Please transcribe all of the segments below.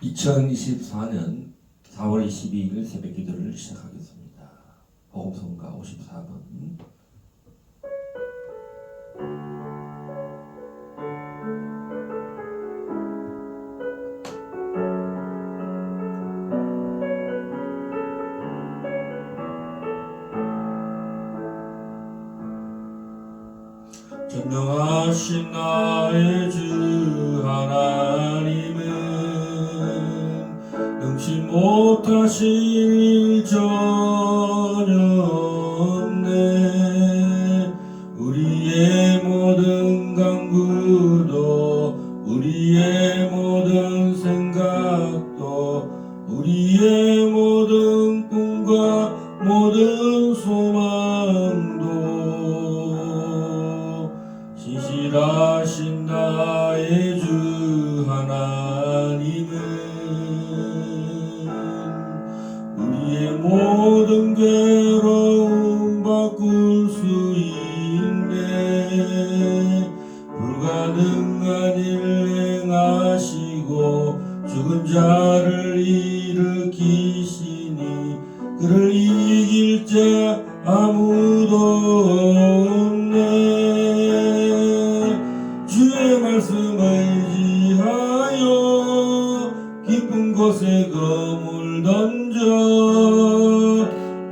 2024년 4월 22일 새벽 기도를 시작하겠습니다. 복음성가 54번. 전능하신 나의 주 하나님은 능치 못하실 일 전혀 없네. 우리의 모든 간구도 우리의 모든 생각도 우리의 모든 꿈과 모든 소망도 신실하신 나의 주 하나님은 우리의 모든 괴로움 바꿀 수 있네. 불가능한 일 행하시고 죽은 자를 일으키시니 그를 이길 자 아무도 없네. 주의 말씀 의지하여 깊은 곳에 검을 던져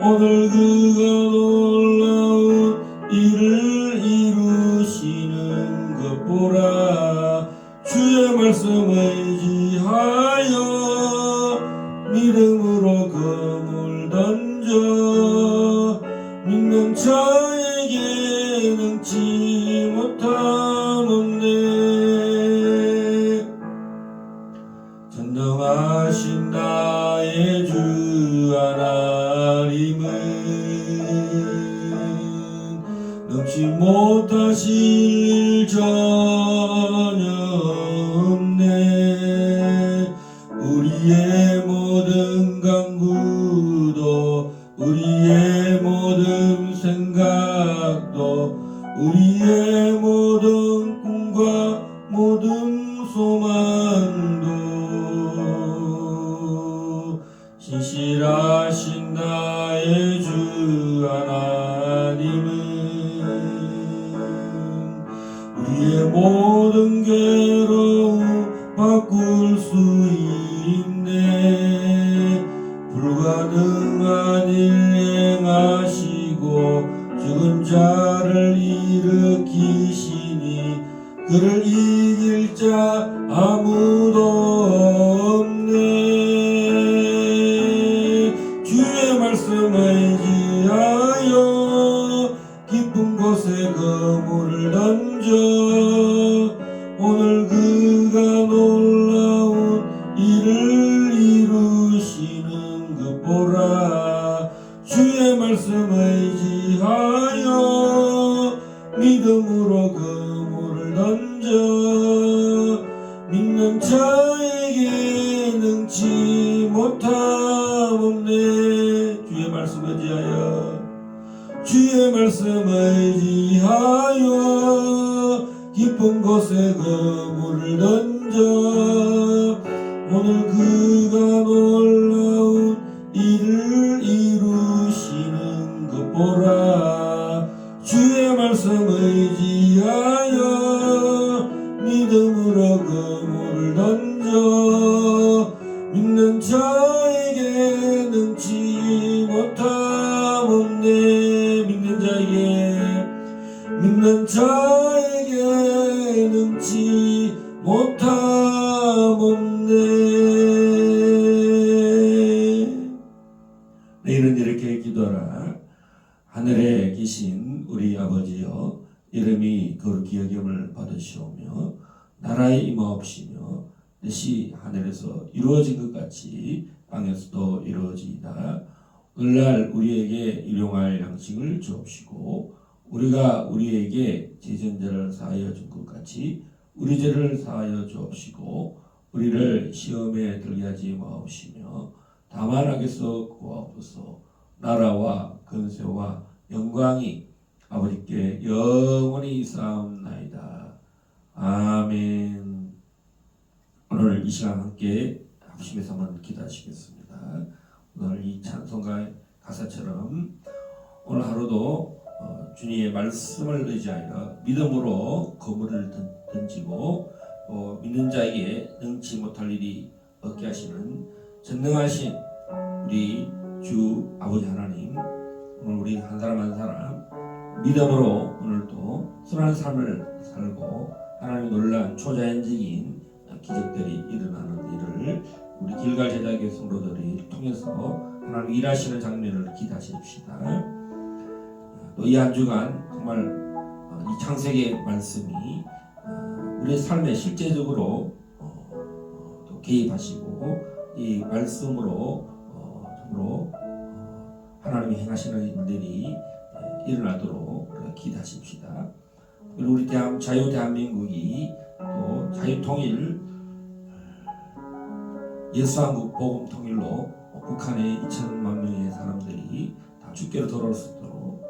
오늘 그가 놀라운 일을 이루시는 것 보라. 주의 말씀 의지하여 믿음으로 검을 던져 믿는 자에게 능치 못함 없네. 전능하신 나의 주 하나님은 능치 못하실 일 전혀 없네. 우리의 모든 간구도 우리의 모든 생각도 우리의 모든 꿈과 모든 소망도 신실하신 나의 주 하나님은 우리의 모든 괴로움 바꿀 수 있네. 이루시는 것 보라. 주의 말씀 의지하여 믿음으로 그물을 던져 믿는 자에게 능치 못함없네. 주의 말씀 의지하여 주의 말씀 의지하여 깊은 곳에 그물을 던져 오늘 그가 놀라운 일을 이루시는 것 보라. 주의 말씀 의지하여 믿음으로 그물을 던져 믿는 자에게 능치 못함없네. 믿는 자에게 능치 못함없네. 내일은 이렇게 기도하라. 하늘에 계신 우리 아버지여, 이름이 거룩히 여김을 받으시오며 나라의 임하옵시며 뜻이 하늘에서 이루어진 것 같이 땅에서도 이루어지이다. 오늘날 우리에게 일용할 양식을 주옵시고 우리가 우리에게 죄전자를 사하여 준 것 같이 우리 죄를 사하여 주옵시고 우리를 시험에 들게 하지 마옵시며 다만 악에서 구하옵소서. 나라와 권세와 영광이 아버지께 영원히 있사옵나이다. 아멘. 오늘 이 시간 함께 합심해서 한번 기도하시겠습니다. 오늘 이 찬송가의 가사처럼 오늘 하루도 주님의 말씀을 의지하여 믿음으로 그물을 던지고 믿는 자에게 능치 못할 일이 없게 하시는 전능하신 우리 주 아버지 하나님, 오늘 우리 한 사람 한 사람 믿음으로 오늘도 선한 삶을 살고 하나님의 놀라운 초자연적인 기적들이 일어나는 일을 우리 길갈 제자교회 성도들이 통해서 하나님 일하시는 장면을 기대하십시다. 또 이 한 주간 정말 이 창세기 말씀이 우리의 삶에 실제적으로 또 개입하시고 이 말씀으로 정말로 하나님이 행하시는 일들이 일어나도록 우리가 기대하십시다. 그리고 우리 자유 대한민국이 또 자유통일 예수한국 복음 통일로 북한의 2천만 명의 사람들이 다 주께로 돌아올 수 있도록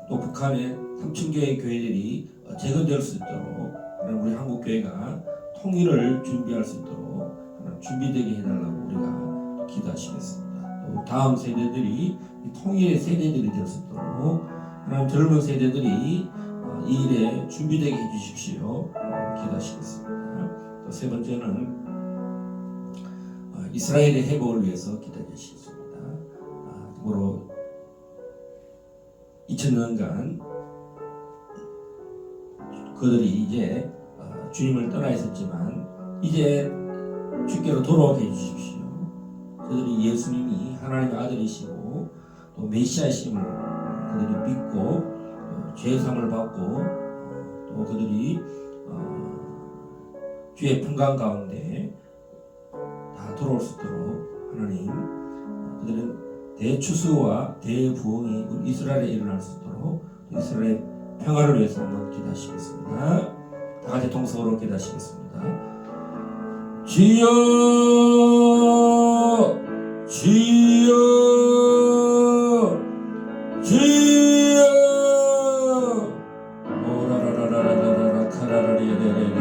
또 북한의 3,000개의 교회들이 재건될 수 있도록 우리 한국교회가 통일을 준비할 수 있도록 준비되게 해달라고 우리가 기도하시겠습니다. 또 다음 세대들이 통일의 세대들이 될 수 있도록 하나님 젊은 세대들이 이 일에 준비되게 해주십시오. 기도하시겠습니다. 또 세 번째는 이스라엘의 회복을 위해서 기도하시겠습니다. 참고로 2000년간 그들이 이제 주님을 떠나 있었지만 이제 주께로 돌아오게 해주십시오. 그들이 예수님이 하나님의 아들이시고 또 메시아이심을 그들이 믿고 죄사함을 받고 또 그들이 주의 평강 가운데 다 돌아올 수 있도록 하나님 그들은 대추수와 대부흥이 우리 이스라엘에 일어날 수 있도록 이스라엘 평화를 위해서 한번 기도하시겠습니다. 다 같이 통성으로 기도하시겠습니다. 주여 주여 주여 오라라라라라라라 카라라리에레레레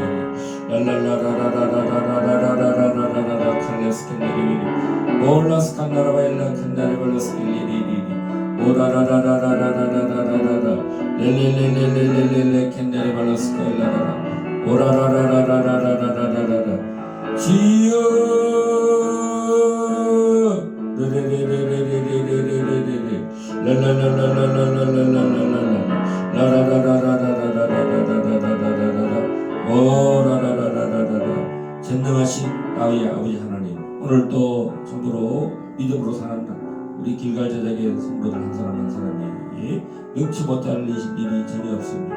랄랄라라라라라라라라라라라라라 칼레스켄레리리 올라스칸나라바일라 칸나레발라스킬리리리리 오라라라라라라라라라라라 렐렐렐렐렐렐렐레 캔나레발라스킬라라라 오라라라라라라라라라라 지여 레레레레레레레레레레레 랄랄랄랄랄랄랄랄랄랄랄라 라라라라라라라라라라라라라라 오라라라라라라 전능하신 아버지 하나님, 오늘도 전부로 믿음으로 사는 우리 길갈 제자교회 성도들 한 사람 한 사람이 능치 못할 일이 전혀 없습니다.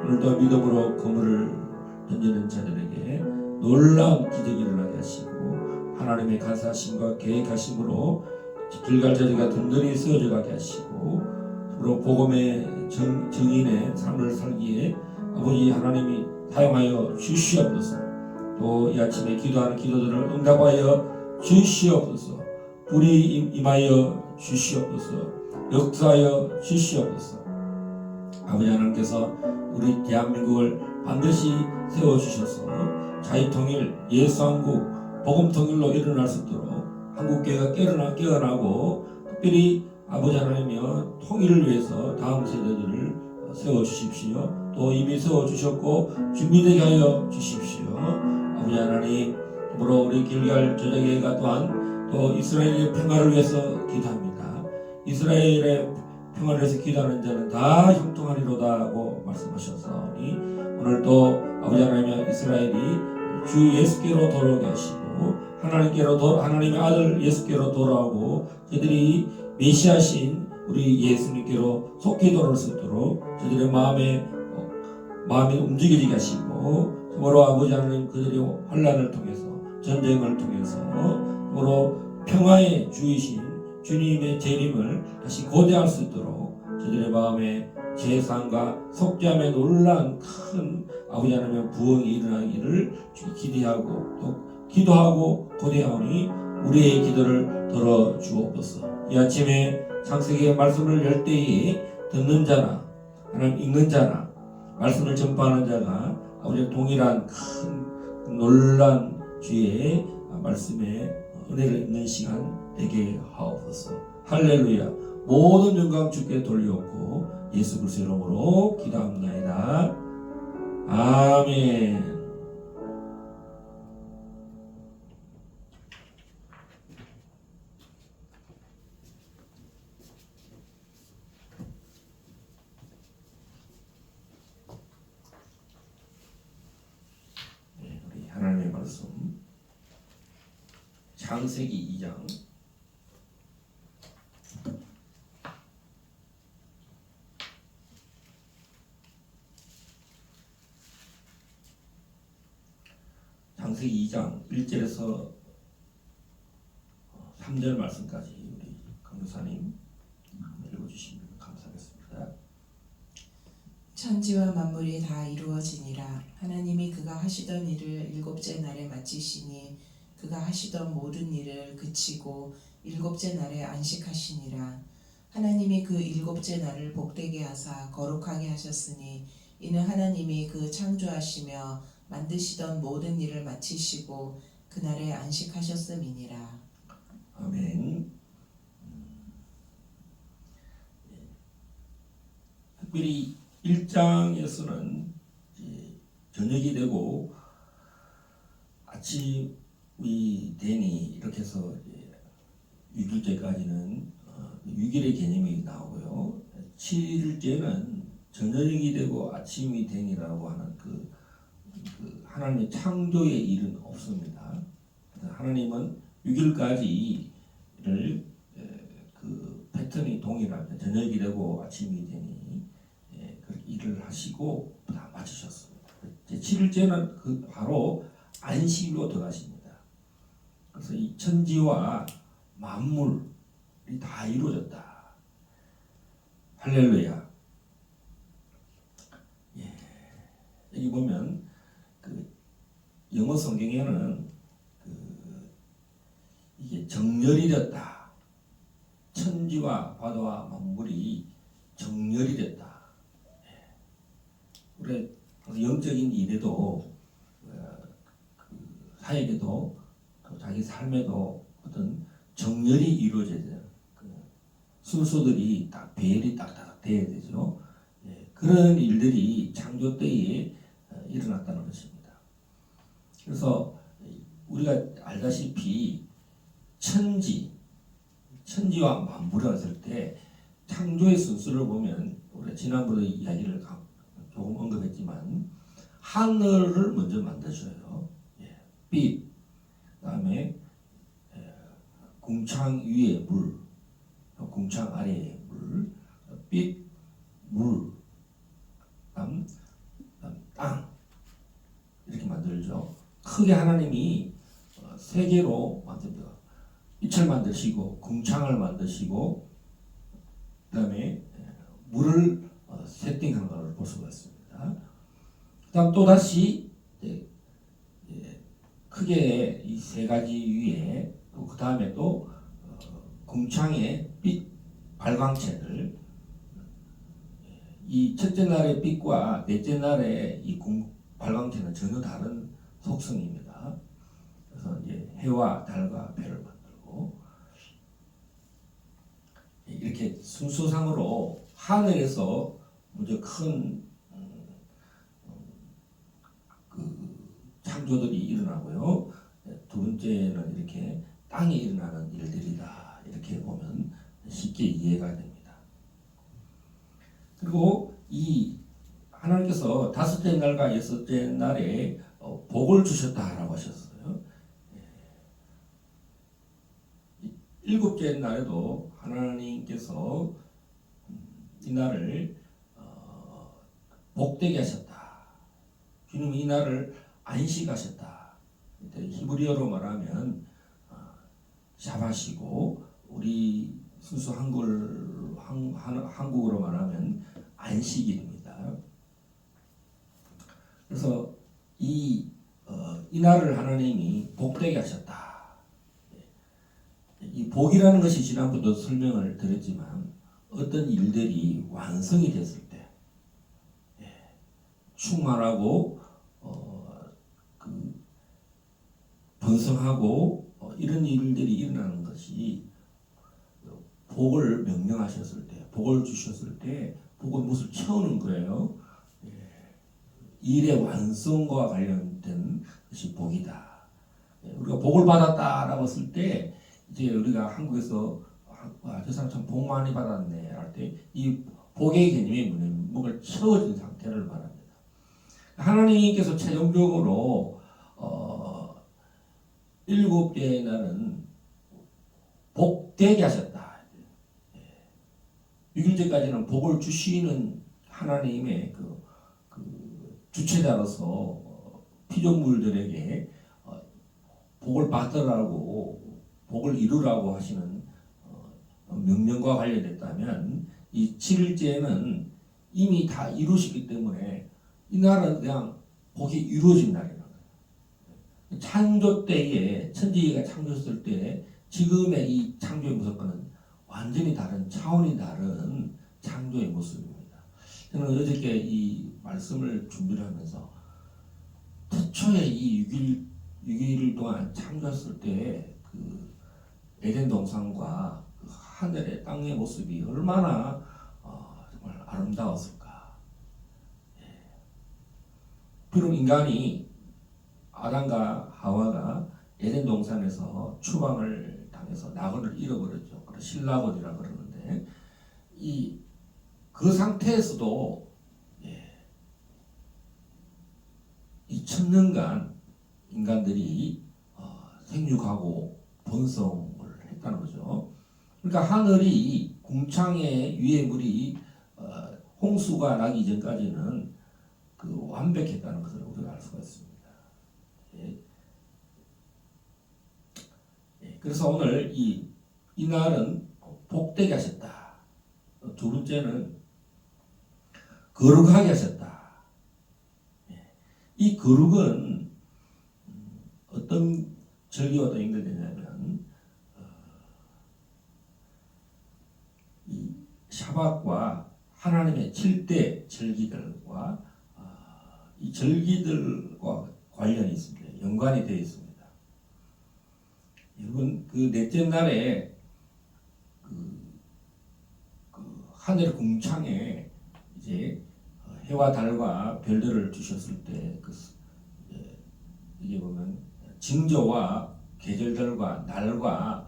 오늘도 믿음으로 그물을 던지는 자들에게 놀라운 기적이 일어나게 하시고 하나님의 간사하심과 계획하심으로 길갈 저리가 든든히 세워져 가게 하시고, 그리고 복음의 증인의 삶을 살기에 아버지 하나님이 사용하여 주시옵소서. 또 이 아침에 기도하는 기도들을 응답하여 주시옵소서. 불이 임하여 주시옵소서. 역사하여 주시옵소서. 아버지 하나님께서 우리 대한민국을 반드시 세워주셔서 자유통일, 예수한국, 복음통일로 일어날 수 있도록 한국교회가 깨어나고 특별히 아버지 하나님이여 통일을 위해서 다음 세대들을 세워주십시오. 또 이미 세워주셨고 준비되게 하여 주십시오. 아버지 하나님, 더불어 우리 길갈 저녁회가 또한 또 이스라엘의 평화를 위해서 기도합니다. 이스라엘의 평화를 위해서 기도하는 자는 다 형통하리로다 하고 말씀하셨사오니, 오늘도 아버지 하나님 이스라엘이 주 예수께로 돌아오게 하시고 하나님의 아들 예수께로 돌아오고 저들이 메시아신 우리 예수님께로 속히 돌아올 수 있도록 저들의 마음이 움직여지게 하시고, 서로 아버지 하나님 그들의 환난을 통해서 전쟁을 통해서 서로 평화의 주이신 주님의 재림을 다시 고대할 수 있도록 저들의 마음에 재상과 속죄함에 놀라운 큰 아버지 하나님의 부흥이 일어나기를 기대하고 또 기도하고 고대하오니 우리의 기도를 들어주옵소서. 이 아침에 창세기의 말씀을 열 때에 듣는 자나 하나님 읽는 자나 말씀을 전파하는 자가 아버지 동일한 큰 놀란 주의 말씀에 은혜를 입는 시간 되게 하옵소서. 할렐루야. 모든 영광 주께 돌려옵고 예수 그리스도의 이름으로 기도합니다. 아멘. 우리 하나님의 말씀 창세기 2장 1절에서 3절 말씀까지 우리 강교사님 읽어주시면 감사하겠습니다. 천지와 만물이 다 이루어지니라. 하나님이 그가 하시던 일을 일곱째 날에 마치시니 그가 하시던 모든 일을 그치고 일곱째 날에 안식하시니라. 하나님이 그 일곱째 날을 복되게 하사 거룩하게 하셨으니 이는 하나님이 그 창조하시며 만드시던 모든 일을 마치시고 그날에 안식하셨음이니라. 아멘. 특별히 1장에서는 저녁이 되고 아침이 되니 이렇게 해서 6일째까지는 6일의 개념이 나오고요. 7일째는 저녁이 되고 아침이 되니라고 하는 그 하나님의 창조의 일은 없습니다. 하나님은 6일까지를 그 패턴이 동일합니다. 저녁이 되고 아침이 되니 그렇게 일을 하시고 다 마치셨습니다. 제 7일째는 그 바로 안식으로 들어가십니다. 그래서 이 천지와 만물이 다 이루어졌다. 할렐루야. 여기 보면 그 영어 성경에는 이게 정렬이 됐다. 천지와 바다와 만물이 정렬이 됐다. 우리 영적인 일에도 사역에도 자기 삶에도 어떤 정렬이 이루어져야 돼요. 순서들이 딱 배열이 딱딱 돼야 되죠. 그런 일들이 창조 때에 일어났다는 것입니다. 그래서 우리가 알다시피 천지와 만물을 했을 때 창조의 순서를 보면 우리가 지난번에 이야기를 조금 언급했지만 하늘을 먼저 만드셔요. 빛, 그다음에 궁창 위에 물, 궁창 아래에 물, 빛, 물, 땅 이렇게 만들죠. 크게 하나님이 세 개로 만듭니다. 빛을 만드시고 궁창을 만드시고 그다음에 물을 세팅한 것을 볼 수가 있습니다. 그다음 또 다시 크게 이 세 가지 위에 또 그 다음에 또 궁창의 빛 발광체들 이 첫째 날의 빛과 넷째 날의 이 발광체는 전혀 다른 속성입니다. 그래서 이제 해와 달과 별을 만들고 이렇게 순서상으로 하늘에서 먼저 큰 창조들이 일어나고요. 두 번째는 이렇게 땅에 일어나는 일들이다. 이렇게 보면 쉽게 이해가 됩니다. 그리고 이 하나님께서 다섯째 날과 여섯째 날에 복을 주셨다라고 하셨어요. 일곱째 날에도 하나님께서 이 날을 복되게 하셨다. 주님이 이 날을 안식하셨다. 히브리어로 말하면 샤바시고 우리 순수 한국어로 말하면 안식일입니다. 그래서 이 날을 하나님이 복되게 하셨다. 이 복이라는 것이 지난번도 설명을 드렸지만 어떤 일들이 완성이 됐을 때 충만하고 번성하고 이런 일들이 일어나는 것이 복을 명령하셨을 때, 복을 주셨을 때, 복은 무엇을 채우는 거예요. 일의 완성과 관련된 것이 복이다. 우리가 복을 받았다라고 했을 때, 이제 우리가 한국에서 저 사람 참 복 많이 받았네 할 때 이 복의 개념이 뭐냐면 뭔가 채워진 상태를 말합니다. 하나님께서 최종적으로 일곱째 날은 복되게 하셨다. 6일째까지는 복을 주시는 하나님의 그 주체자로서 피조물들에게 복을 받으라고 복을 이루라고 하시는 명령과 관련됐다면 이 7일째는 이미 다 이루시기 때문에 이 날은 그냥 복이 이루어진 날이라는 거예요. 창조 때에 천지가 창조했을 때 지금의 이 창조의 모습과는 완전히 다른 차원이 다른 창조의 모습입니다. 저는 어저께 이 말씀을 준비를 하면서 태초에 이 6일 동안 창조했을 때 그 에덴 동산과 그 하늘의 땅의 모습이 얼마나 정말 아름다웠을까. 비록 인간이 아담과 하와가 에덴 동산에서 추방을 당해서 낙원을 잃어버렸죠. 그래서 신락원이라 그러는데 그 상태에서도 이 천년간 인간들이 생육하고 번성을 했다는 거죠. 그러니까 하늘이 궁창의 위에 물이 홍수가 나기 이전까지는 그 완벽했다는 것을 우리가 알 수가 있습니다. 그래서 오늘 이 날은 복되게 하셨다. 두 번째는 거룩하게 하셨다. 이 거룩은 어떤 절기와 또 연결되냐면 이 샤밧과 하나님의 7대 절기들과 이 절기들과 관련이 있습니다. 연관이 되어 있습니다. 여러분 그 넷째 날에 그 하늘 궁창에 이제 해와 달과 별들을 주셨을 때 이게 보면 징조와 계절들과 날과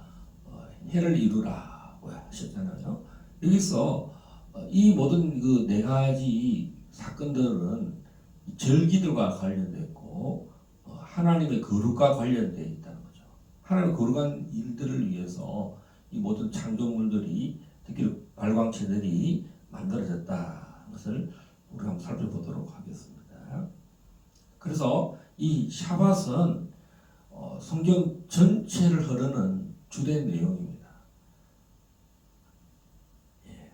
해를 이루라고 하셨잖아요. 여기서 이 모든 그 네 가지 사건들은 절기들과 관련됐고 하나님의 거룩과 관련되어 있다는 거죠. 하나님의 거룩한 일들을 위해서 이 모든 창조물들이 특히 발광체들이 만들어졌다는 것을 우리가 한번 살펴보도록 하겠습니다. 그래서 이 샤밧은 성경 전체를 흐르는 주된 내용입니다. 예.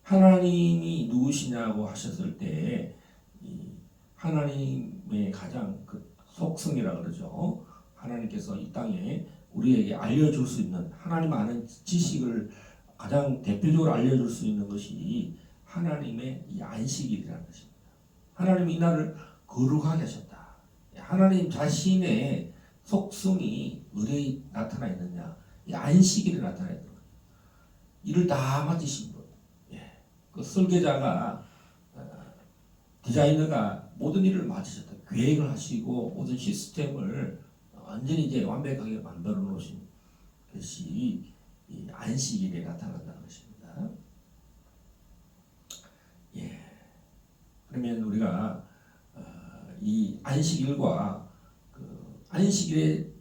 하나님이 누구시냐고 하셨을 때 이 하나님의 가장 그 속성이라 그러죠. 하나님께서 이 땅에 우리에게 알려줄 수 있는 하나님 아는 지식을 가장 대표적으로 알려줄 수 있는 것이 하나님의 이 안식일이라는 것입니다. 하나님이 이날을 거룩하게 하셨다. 하나님 자신의 속성이 어디에 나타나 있느냐? 이 안식일에 나타나 있는 거예요. 이를 다 맡으신 분. 예. 그 설계자가 디자이너가 모든 일을 맡으셨다. 계획을 하시고 모든 시스템을 완전히 이제 완벽하게 만들어 놓으신 것이 이 안식일에 나타난다는 것입니다. 예. 그러면 우리가 이 안식일과 그 안식일의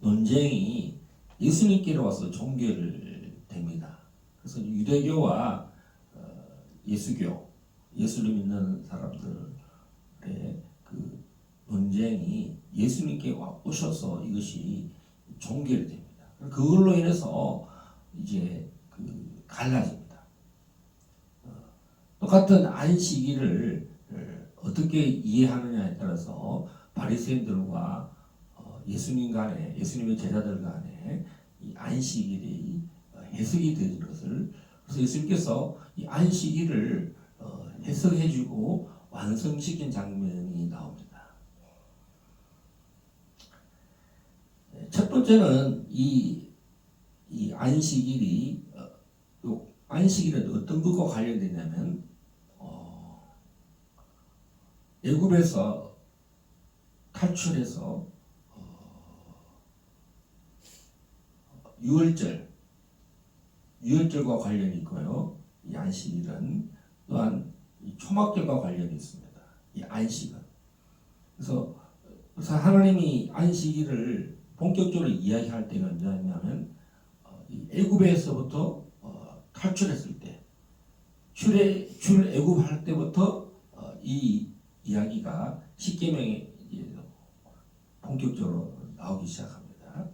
논쟁이 예수님께로 와서 종결됩니다. 그래서 유대교와 예수교, 예수를 믿는 사람들의 그 논쟁이 예수님께 오셔서 이것이 종결이 됩니다. 그걸로 인해서 이제 그 갈라집니다. 똑같은 안식일을 어떻게 이해하느냐에 따라서 바리새인들과 예수님 간에 예수님의 제자들 간에 이 안식일이 해석이 되는 것을 그래서 예수님께서 이 안식일을 해석해주고 완성시킨 장면이 나옵니다. 첫 번째는 이 안식일이 안식일은 어떤 것과 관련되냐면 애굽에서 탈출해서 유월절과 관련이 있고요. 이 안식일은 또한 이 초막절과 관련이 있습니다. 이 안식은 그래서 하나님이 안식일을 본격적으로 이야기할 때가 언제냐면 이 애굽에서부터 탈출했을 때 출애굽할 때부터 이 이야기가 십계명에 본격적으로 나오기 시작합니다.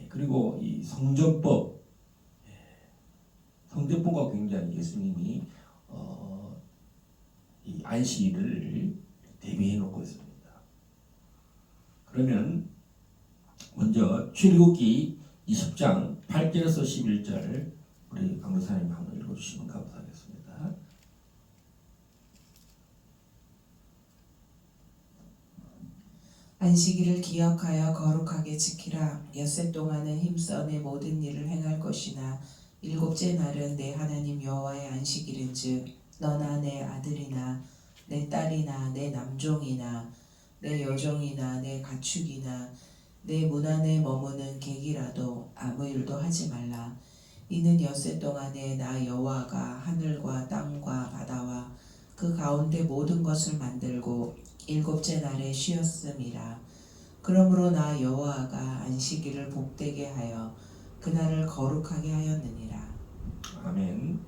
그리고 이 성전법과 굉장히 예수님이 이 안식일을 대비해 놓고 있습니다. 그러면 먼저 출애굽기 20장 8절에서 11절 우리 강도사님 한번 읽어주시면 감사하겠습니다. 안식일을 기억하여 거룩하게 지키라. 엿새 동안은 힘써 내 모든 일을 행할 것이나 일곱째 날은 내 하나님 여호와의 안식일인즉 너나 내 아들이나 내 딸이나 내 남종이나 내 여종이나 내 가축이나 내 문 안에 머무는 객이라도 아무 일도 하지 말라. 이는 엿새 동안에 나 여호와가 하늘과 땅과 바다와 그 가운데 모든 것을 만들고 일곱째 날에 쉬었음이라. 그러므로 나 여호와가 안식일을 복되게 하여 그날을 거룩하게 하였느니라. 아멘.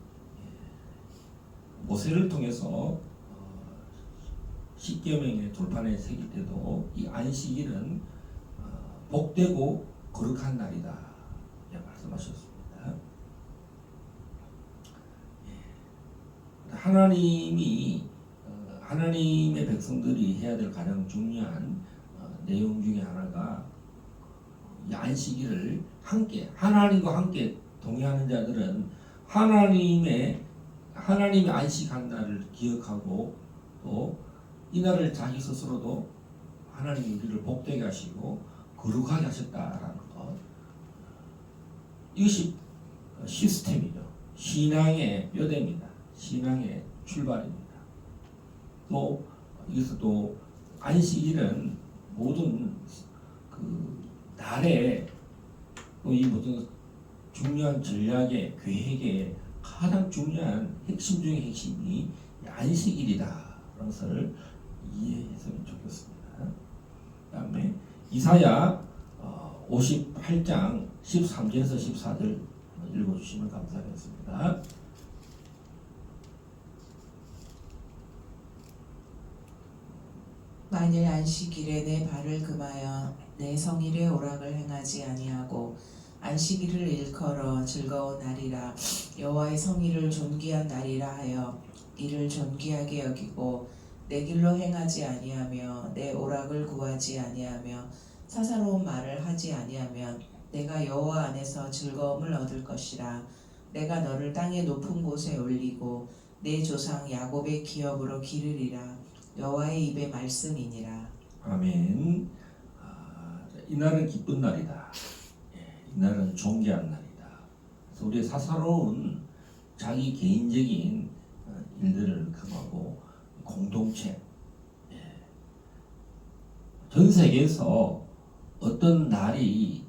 모세를 통해서 십계명의 돌판에 새길 때도 이 안식일은 복되고 거룩한 날이다 말씀하셨습니다. 하나님의 백성들이 해야 될 가장 중요한 내용 중에 하나가 이 안식일을 하나님과 함께 동의하는 자들은 하나님이 안식한 날을 기억하고 또 이 날을 자기 스스로도 하나님이 우리를 복되게 하시고 거룩하게 하셨다라는 것. 이것이 시스템이죠. 신앙의 뼈대입니다. 신앙의 출발입니다. 또 여기서 또 안식일은 모든 그 날에 또 이 모든 중요한 전략의 계획의 가장 중요한 핵심 중의 핵심이 안식일이다라는 것을 이해했으면 좋겠습니다. 그다음에 이사야 58장 13절에서 14절 읽어주시면 감사하겠습니다. 만일 안식일에 내 발을 금하여 내 성일의 오락을 행하지 아니하고 안식일을 일컬어 즐거운 날이라 여호와의 성일을 존귀한 날이라 하여 이를 존귀하게 여기고 내 길로 행하지 아니하며 내 오락을 구하지 아니하며 사사로운 말을 하지 아니하면 내가 여호와 안에서 즐거움을 얻을 것이라. 내가 너를 땅의 높은 곳에 올리고 내 조상 야곱의 기업으로 기르리라. 여호와의 입의 말씀이니라. 아멘. 이날은 기쁜 날이다. 이날은 존귀한 날이다. 그래서 우리의 사사로운 자기 개인적인 일들을 금하고 공동체, 전 세계에서 어떤 날이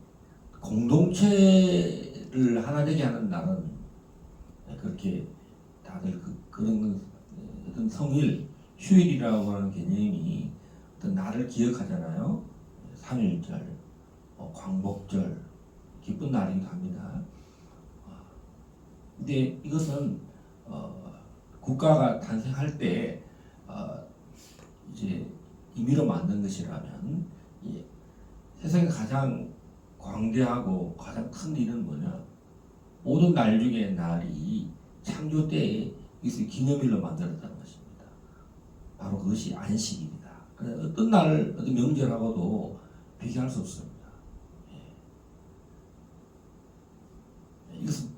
공동체를 하나 되게 하는 날은 그렇게 다들 그런 어떤 성일, 휴일이라고 하는 개념이 어떤 날을 기억하잖아요. 삼일절, 광복절, 기쁜 날이기도 합니다. 근데 이것은 국가가 탄생할 때 이제 임의로 만든 것이라면 세상에 가장 광대하고 가장 큰 일은 뭐냐? 모든 날 중에 날이 창조 때에 이것을 기념일로 만들었다는 것입니다. 바로 그것이 안식일이다. 어떤 날, 어떤 명절하고도 비교할 수 없습니다. 이것은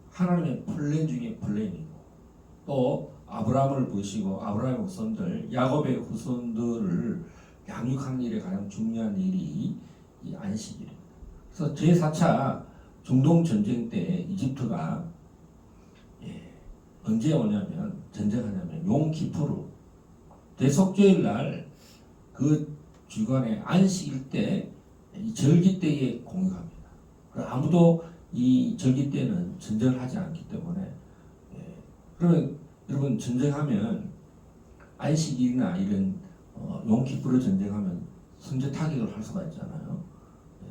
하나님의 플랜 중에 플랜이고 또 아브라함을 보시고 아브라함의 후손들, 야곱의 후손들을 양육하는 일에 가장 중요한 일이 이 안식일입니다. 그래서 제4차 중동 전쟁 때 이집트가 언제 오냐면 전쟁하냐면 용키푸르 대속죄일 날 그 주간에 안식일 때 이 절기 때에 공격합니다. 아무도 이 절기 때는 전쟁을 하지 않기 때문에 그러면 여러분 전쟁하면 안식일이나 이런 용키푸르 전쟁하면 선제 타격을 할 수가 있잖아요.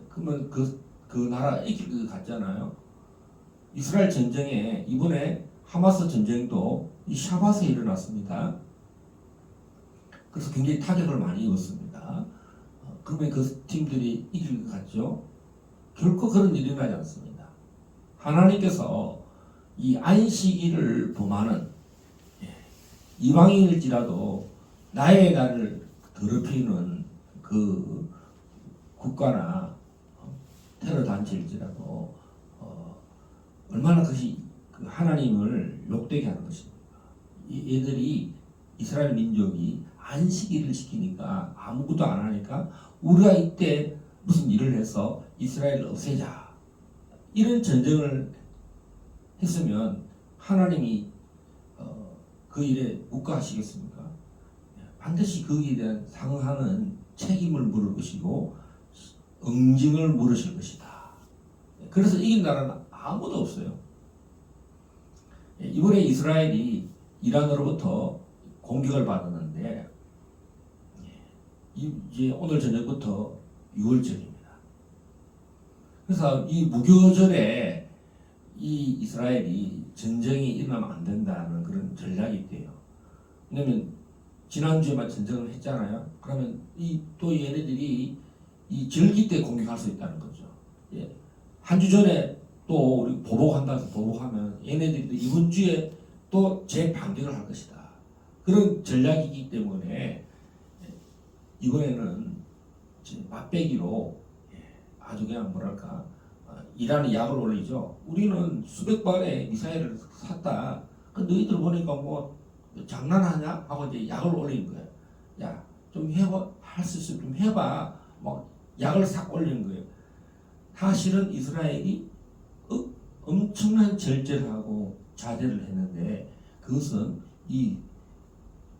그러면 그 나라 이길 것 같잖아요. 이스라엘 전쟁에 이번에 하마스 전쟁도 이 샤밧에 일어났습니다. 그래서 굉장히 타격을 많이 입었습니다. 그러면 그 팀들이 이길 것 같죠? 결코 그런 일이 일어나지 않습니다. 하나님께서 이 안식일을 범하는 이방인일지라도 나의 날을 더럽히는 그 국가나 테러 단체일지라도 얼마나 그것이 하나님을 욕되게 하는 것입니까? 얘들이 이스라엘 민족이 안식일을 지키니까 아무것도 안 하니까 우리가 이때 무슨 일을 해서 이스라엘을 없애자 이런 전쟁을 했으면 하나님이 그 일에 묵과하시겠습니까? 반드시 거기에 대한 상응하는 책임을 물을 것이고 응징을 물으실 것이다. 그래서 이긴 나라는 아무도 없어요. 이번에 이스라엘이 이란으로부터 공격을 받았는데 이제 오늘 저녁부터 6월절입니다. 그래서 이 무교절에 이 이스라엘이 전쟁이 일어나면 안 된다는 그런 전략이 있대요. 왜냐면 지난주에만 전쟁을 했잖아요. 그러면 또 얘네들이 이 절기 때 공격할 수 있다는 거죠. 한 주 전에 또 우리 보복한다 해서 보복하면 얘네들이 이번 주에 또 재반격을 할 것이다. 그런 전략이기 때문에 이번에는 맛배기로 아주 그냥 뭐랄까 이란이 약을 올리죠. 우리는 수백 발의 미사일을 샀다. 그 너희들 보니까 뭐 장난하냐 하고 이제 약을 올린 거예요. 야, 좀 해봐, 할 수 있으면 좀 해봐. 막 약을 싹 올린 거예요. 사실은 이스라엘이 엄청난 절제를 하고 자제를 했는데 그것은 이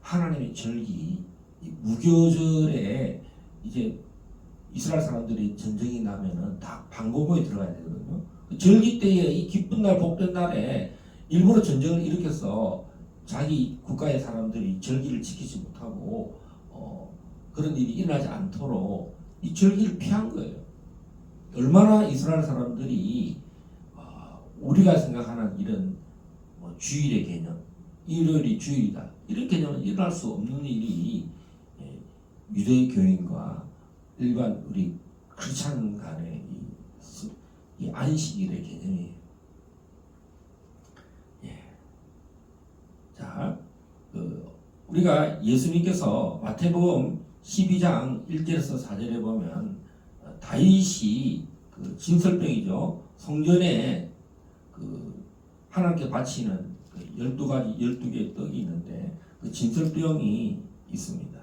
하나님의 절기, 이 무교절에 이제 이스라엘 사람들이 전쟁이 나면은 다 방공호에 들어가야 되거든요. 절기 때에 이 기쁜 날 복된 날에 일부러 전쟁을 일으켜서 자기 국가의 사람들이 절기를 지키지 못하고 그런 일이 일어나지 않도록 이 절기를 피한 거예요. 얼마나 이스라엘 사람들이 우리가 생각하는 이런 주일의 개념, 일요일이 주일이다 이런 개념은 일어날 수 없는 일이 유대 교인과 일반 우리 크리스찬 간의 이 안식일의 개념이에요. 예. 자, 우리가 예수님께서 마태복음 12장 1절에서 4절에 보면 다윗이 그 진설병이죠. 성전에 그 하나님께 바치는 그 12개의 떡이 있는데 그 진설병이 있습니다.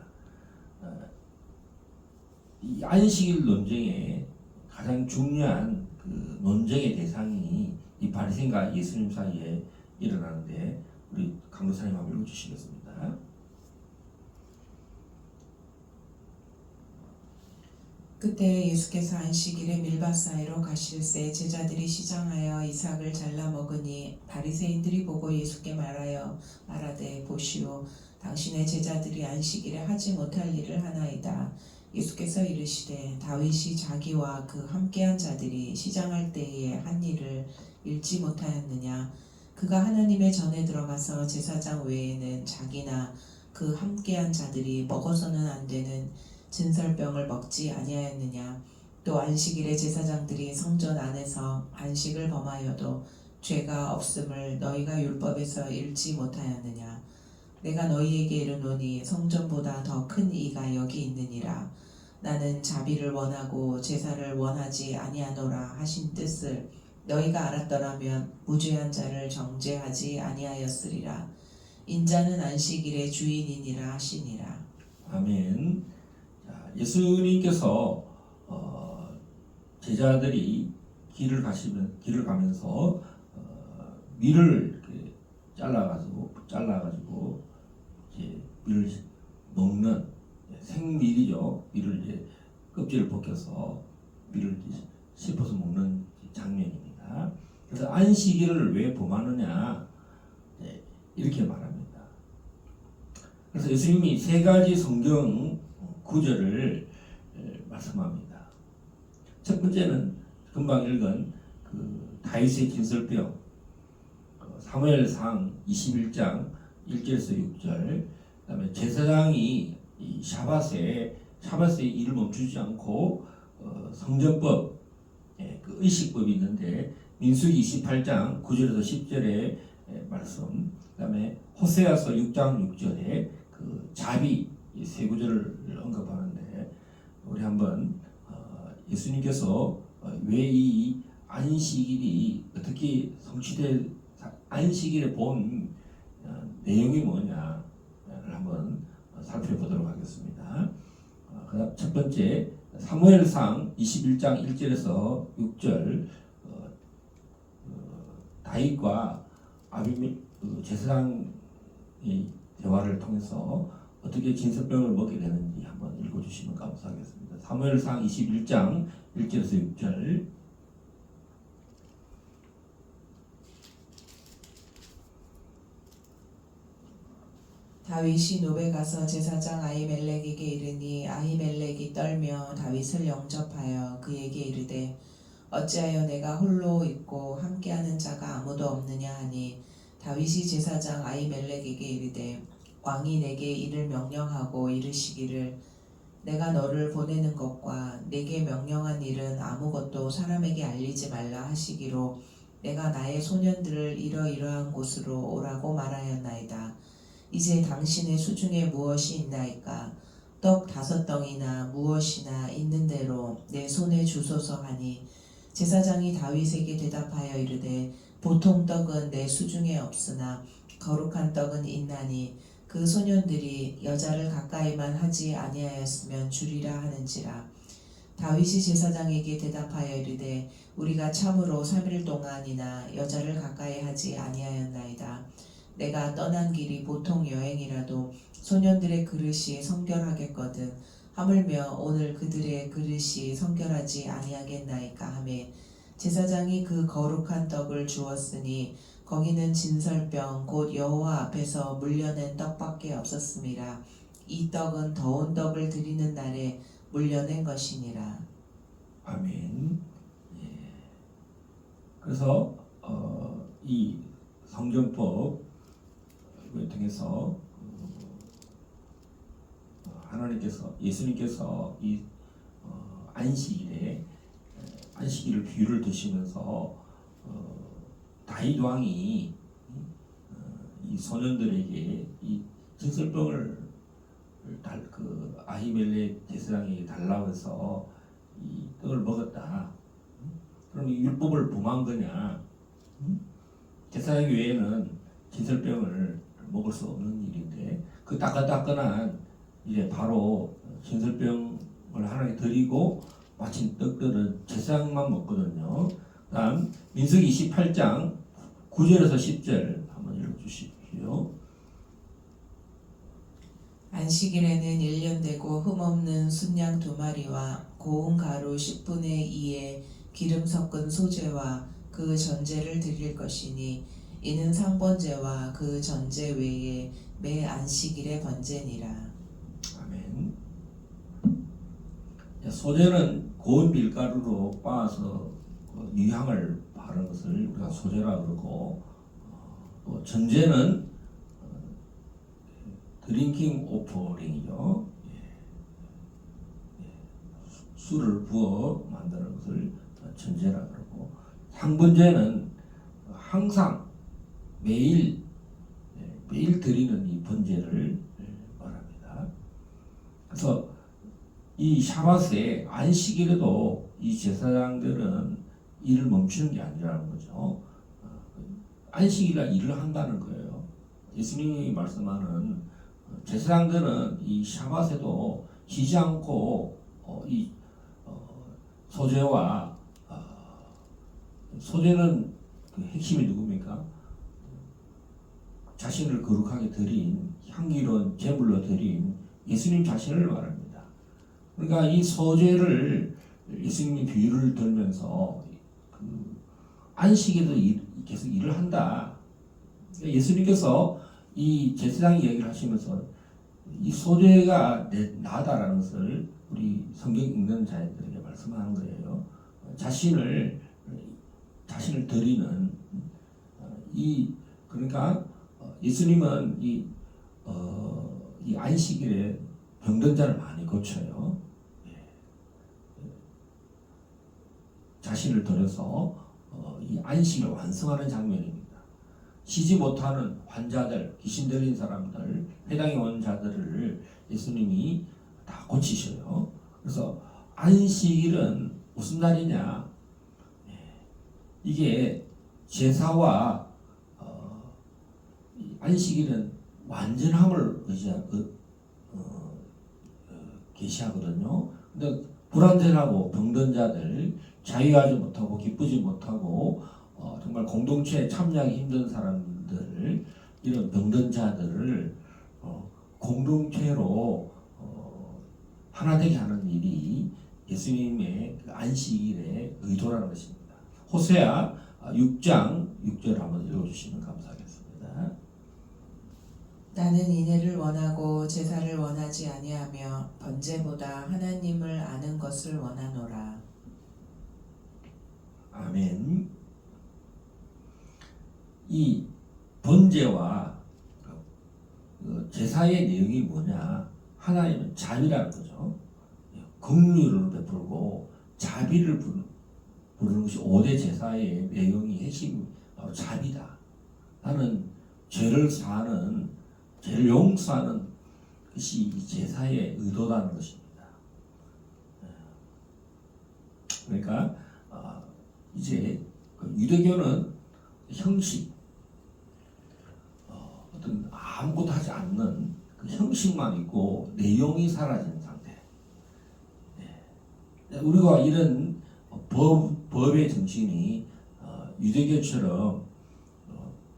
이 안식일 논쟁에 가장 중요한 그 논쟁의 대상이 이 바리새인과 예수님 사이에 일어나는데 우리 강도사님 한번 읽어주시겠습니다. 그때 예수께서 안식일에 밀밭 사이로 가실새 제자들이 시장하여 이삭을 잘라 먹으니 바리새인들이 보고 예수께 말하되 보시오 당신의 제자들이 안식일에 하지 못할 일을 하나이다. 예수께서 이르시되 다윗이 자기와 그 함께한 자들이 시장할 때에 한 일을 읽지 못하였느냐. 그가 하나님의 전에 들어가서 제사장 외에는 자기나 그 함께한 자들이 먹어서는 안 되는 진설병을 먹지 아니하였느냐. 또 안식일에 제사장들이 성전 안에서 안식을 범하여도 죄가 없음을 너희가 율법에서 읽지 못하였느냐. 내가 너희에게 이르노니 성전보다 더 큰 이가 여기 있느니라. 나는 자비를 원하고 제사를 원하지 아니하노라 하신 뜻을 너희가 알았더라면 무죄한 자를 정죄하지 아니하였으리라. 인자는 안식일의 주인이니라 하시니라. 아멘. 자, 예수님께서 제자들이 길을 가면서 밀을 이렇게 잘라가지고 이제 밀을 먹는 생밀이죠. 밀을 이제 껍질을 벗겨서 밀을 이제 씹어서 먹는 장면입니다. 그래서 안식일을 왜 범하느냐 이렇게 말합니다. 그래서 예수님이 세 가지 성경 구절을 말씀합니다. 첫 번째는 금방 읽은 그 다윗의 진설병, 사무엘상 21장 1절에서 6절, 그다음에 제사장이 이 샤밧에 일을 멈추지 않고 성전법, 그 의식법이 있는데 민수기 28장 9절에서 10절의 말씀, 그다음에 호세아서 6장 6절에 그 자비 이 세 구절을 언급하는데 우리 한번 예수님께서 왜 이 안식일이 어떻게 성취될 안식일에 본 내용이 뭐냐를 한번 살펴보도록 하겠습니다. 그다음 첫 번째 사무엘상 21장 1절에서 6절 다윗과 제사장의 대화를 통해서 어떻게 진설병을 먹게 되는지 한번 읽어주시면 감사하겠습니다. 사무엘상 21장 1절에서 6절. 다윗이 노베 가서 제사장 아히멜렉에게 이르니 아히멜렉이 떨며 다윗을 영접하여 그에게 이르되 어찌하여 내가 홀로 있고 함께하는 자가 아무도 없느냐 하니 다윗이 제사장 아히멜렉에게 이르되 왕이 내게 이를 명령하고 이르시기를 내가 너를 보내는 것과 내게 명령한 일은 아무것도 사람에게 알리지 말라 하시기로 내가 나의 소년들을 이러이러한 곳으로 오라고 말하였나이다. 이제 당신의 수중에 무엇이 있나이까? 떡 5덩이나 무엇이나 있는 대로 내 손에 주소서 하니 제사장이 다윗에게 대답하여 이르되 보통 떡은 내 수중에 없으나 거룩한 떡은 있나니 그 소년들이 여자를 가까이만 하지 아니하였으면 주리라 하는지라. 다윗이 제사장에게 대답하여 이르되 우리가 참으로 3일 동안이나 여자를 가까이 하지 아니하였나이다. 내가 떠난 길이 보통 여행이라도 소년들의 그릇이 성결하겠거든 하물며 오늘 그들의 그릇이 성결하지 아니하겠나이까 하매 제사장이 그 거룩한 떡을 주었으니 거기는 진설병 곧 여호와 앞에서 물려낸 떡밖에 없었음이라. 이 떡은 더운 떡을 드리는 날에 물려낸 것이니라. 아멘. 예. 그래서 이 성전법을 통해서 예수님께서 이 안식일을 비유를 드시면서 다윗 왕이 이 소년들에게 이 진설병을 아히멜렉 제사장에게 달라고 해서 이 떡을 먹었다. 그럼 이 율법을 범한 거냐? 제사장 외에는 진설병을 먹을 수 없는 일인데 그 따끈따끈한 이제 바로 진설병을 하나님께 드리고 마친 떡들은 제사장만 먹거든요. 다음 민수기 28장 9절에서 10절 한번 읽어주십시오. 안식일에는 1년 되고 흠없는 순양 2마리와 고운 가루 10분의 2의 기름 섞은 소제와 그 전제를 드릴 것이니 이는 상번제와 그 전제 외에 매 안식일의 번제니라. 아멘. 소제는 고운 밀가루로 빻아서 유향을 바르는 것을 우리가 소제라 그러고, 또 전제는 드링킹 오퍼링이죠. 술을 부어 만드는 것을 전제라 그러고, 상번제는 항상 매일 드리는 이 번제를 말합니다. 그래서 이 샤밧에 안식일에도 이 제사장들은 일을 멈추는 게 아니라는 거죠. 안식일날 일을 한다는 거예요. 예수님이 말씀하는 제사장들은 이 샤밧에도 쉬지 않고 소제와 소제는 그 핵심이 누굽니까? 자신을 거룩하게 드린 향기로운 제물로 드린 예수님 자신을 말합니다. 그러니까 이 소제를 예수님이 비유를 들면서 그 안식에도 계속 일을 한다. 예수님께서 이 제사장 이야기를 하시면서 이 소제가 나다라는 것을 우리 성경 읽는 자들에게 말씀하는 거예요. 자신을 드리는 그러니까 예수님은 이 안식일에 병든 자를 많이 고쳐요. 자신을 드려서 이 안식을 완성하는 장면입니다. 쉬지 못하는 환자들, 귀신 들린 사람들, 회당에 온 자들을 예수님이 다 고치셔요. 그래서 안식일은 무슨 날이냐? 이게 제사와 안식일은 완전함을 계시하거든요. 근데 불완전하고 병든 자들, 자유하지 못하고 기쁘지 못하고 정말 공동체에 참여하기 힘든 사람들, 이런 병든 자들을 공동체로 하나 되게 하는 일이 예수님의 그 안식일의 의도라는 것입니다. 호세아 6장 6절 한번 읽어주시면 감사하겠습니다. 나는 인애를 원하고 제사를 원하지 아니하며 번제보다 하나님을 아는 것을 원하노라. 아멘. 이 번제와 제사의 내용이 뭐냐? 하나님은 자비라는 거죠. 긍휼을 베풀고 자비를 부르는 것이 5대 제사의 내용이 핵심 바로 자비다. 나는 죄를 용서하는 것이 이 제사의 의도라는 것입니다. 그러니까 이제 유대교는 형식, 어떤 아무것도 하지 않는 그 형식만 있고 내용이 사라진 상태. 우리가 이런 법의 정신이 유대교처럼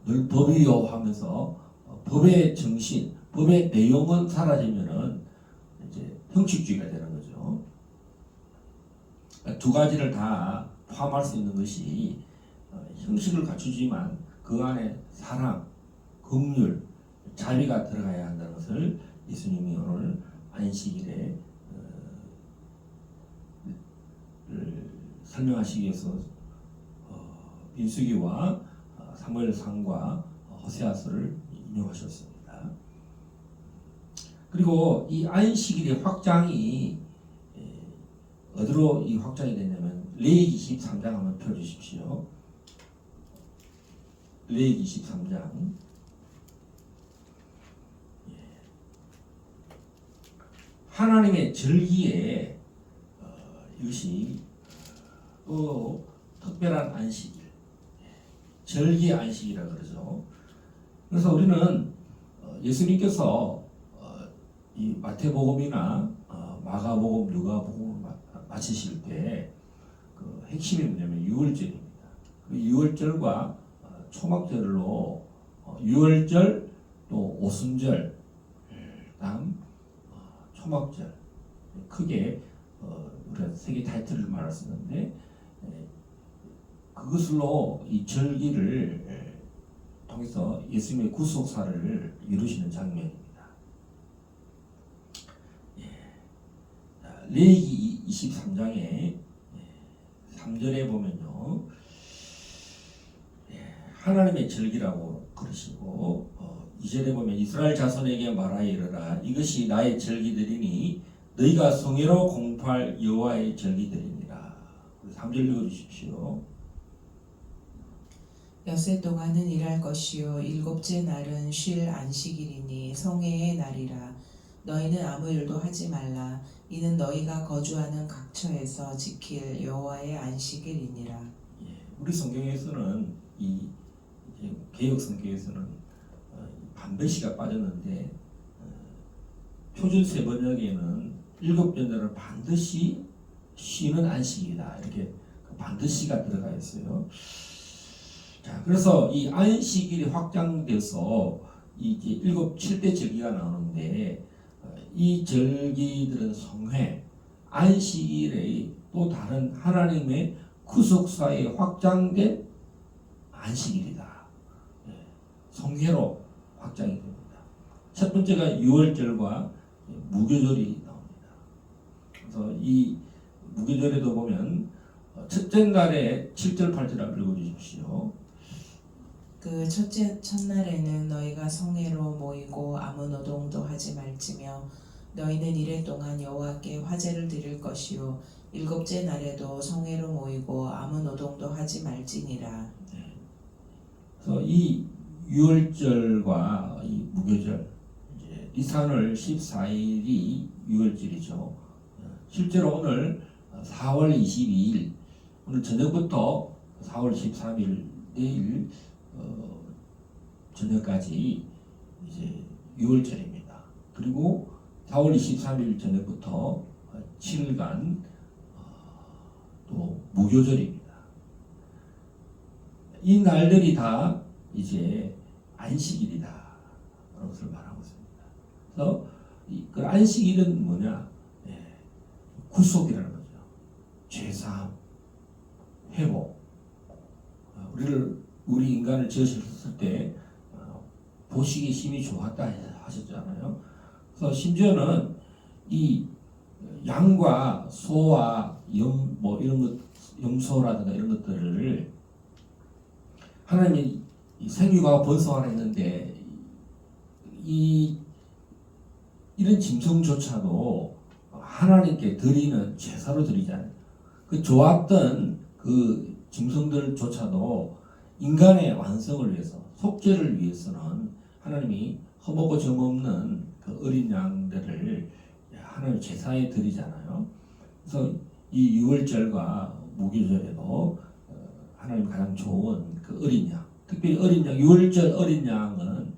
늘 법이요 하면서 법의 정신, 법의 내용은 사라지면은 이제 형식주의가 되는 거죠. 두 가지를 다 포함할 수 있는 것이 형식을 갖추지만 그 안에 사랑, 긍휼, 자비가 들어가야 한다는 것을 예수님이 오늘 안식일에 설명하시기 위해서 민수기와 사무엘상과 호세아서를 인용하셨습니다. 그리고 이 안식일의 확장이 어디로 이 확장이 됐냐면 레위기 23장 한번 펴주십시오. 레위기 23장. 하나님의 절기에 이것이 또 특별한 안식일, 절기 안식이라 그러죠. 그래서 우리는 예수님께서 이 마태복음이나 마가복음, 누가복음을 마치실 때 그 핵심이 뭐냐면 유월절입니다. 그 유월절과 초막절로 유월절 또 오순절, 다음 초막절 크게 우리가 세 개 타이틀을 말할 수 있는데 그것으로 이 절기를 통해서 예수님의 구속사를 이루시는 장면입니다. 레위기 23장에 3절에 보면요, 하나님의 절기라고 그러시고 2절에 보면 이스라엘 자손에게 말하여 이르라 이것이 나의 절기들이니 너희가 성회로 공포할 여호와의 절기들이니라. 3절 읽어주십시오. 엿새 동안은 일할 것이요 일곱째 날은 쉴 안식일이니 성회의 날이라. 너희는 아무 일도 하지 말라. 이는 너희가 거주하는 각처에서 지킬 여호와의 안식일이니라. 우리 성경에서는 이 개역 성경에서는 반드시가 빠졌는데 표준세 번역에는 일곱 번째는 반드시 쉬는 안식이다 이렇게 반드시가 들어가 있어요. 자, 그래서 이 안식일이 확장돼서 이제 일곱 7대 절기가 나오는데 이 절기들은 성회, 안식일의 또 다른 하나님의 구속사에 확장된 안식일이다. 성회로 확장이 됩니다. 첫 번째가 유월절과 무교절이 나옵니다. 그래서 이 무교절에도 보면 첫째 날에 7절 8절 읽어주십시오. 그 첫날에는 너희가 성회로 모이고 아무 노동도 하지 말지며 너희는 이래 동안 여호와께 화제를 드릴 것이요 일곱째 날에도 성회로 모이고 아무 노동도 하지 말지니라. 그래서 이 유월절과 이 무교절, 이제 니산월 14일이 유월절이죠. 실제로 오늘 4월 22일, 오늘 저녁부터 4월 13일 내일 저녁까지 이제 유월절입니다. 그리고 4월 23일 저녁부터 7일간 또 무교절입니다. 이 날들이 다 이제 안식일이다 라는 것을 말하고 있습니다. 그래서 그 안식일은 뭐냐? 구속이라는 거죠. 죄사함, 회복. 우리 인간을 지으셨을 때 보시기 힘이 좋았다 하셨잖아요. 그래서 심지어는 이 양과 소와 이런 것, 염소라든가 이런 것들을 하나님이 생육하고 번성하라 했는데 이런 짐승조차도 하나님께 드리는 제사로 드리잖아요. 그 좋았던 그 짐승들조차도 인간의 완성을 위해서, 속죄를 위해서는 하나님이 허물고 점없는 그 어린 양들을 하나님 제사에 드리잖아요. 그래서 이 유월절과 무교절에도 하나님 가장 좋은 그 어린 양, 특별히 어린 양, 유월절 어린 양은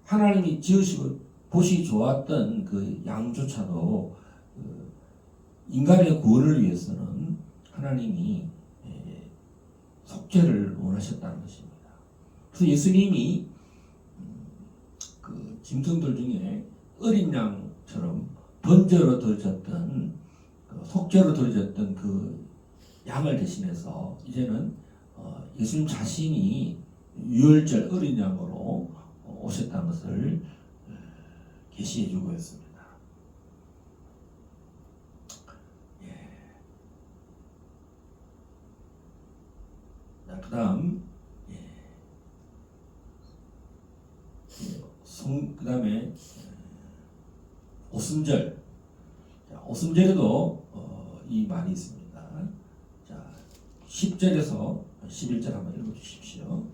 하나님이 지으시고 보시기 좋았던 그 양조차도 인간의 구원을 위해서는 하나님이 속죄를 원하셨다는 것입니다. 그래서 예수님이 그 짐승들 중에 어린 양처럼 번제로 드려졌던 속죄로 드려졌던 그 양을 대신해서 이제는 예수님 자신이 유월절 어린 양으로 오셨다는 것을 계시해주고 있습니다. 그 다음 그 다음에 오순절. 자, 오순절에도 이 말이 있습니다. 자, 10절에서 11절 한번 읽어주십시오.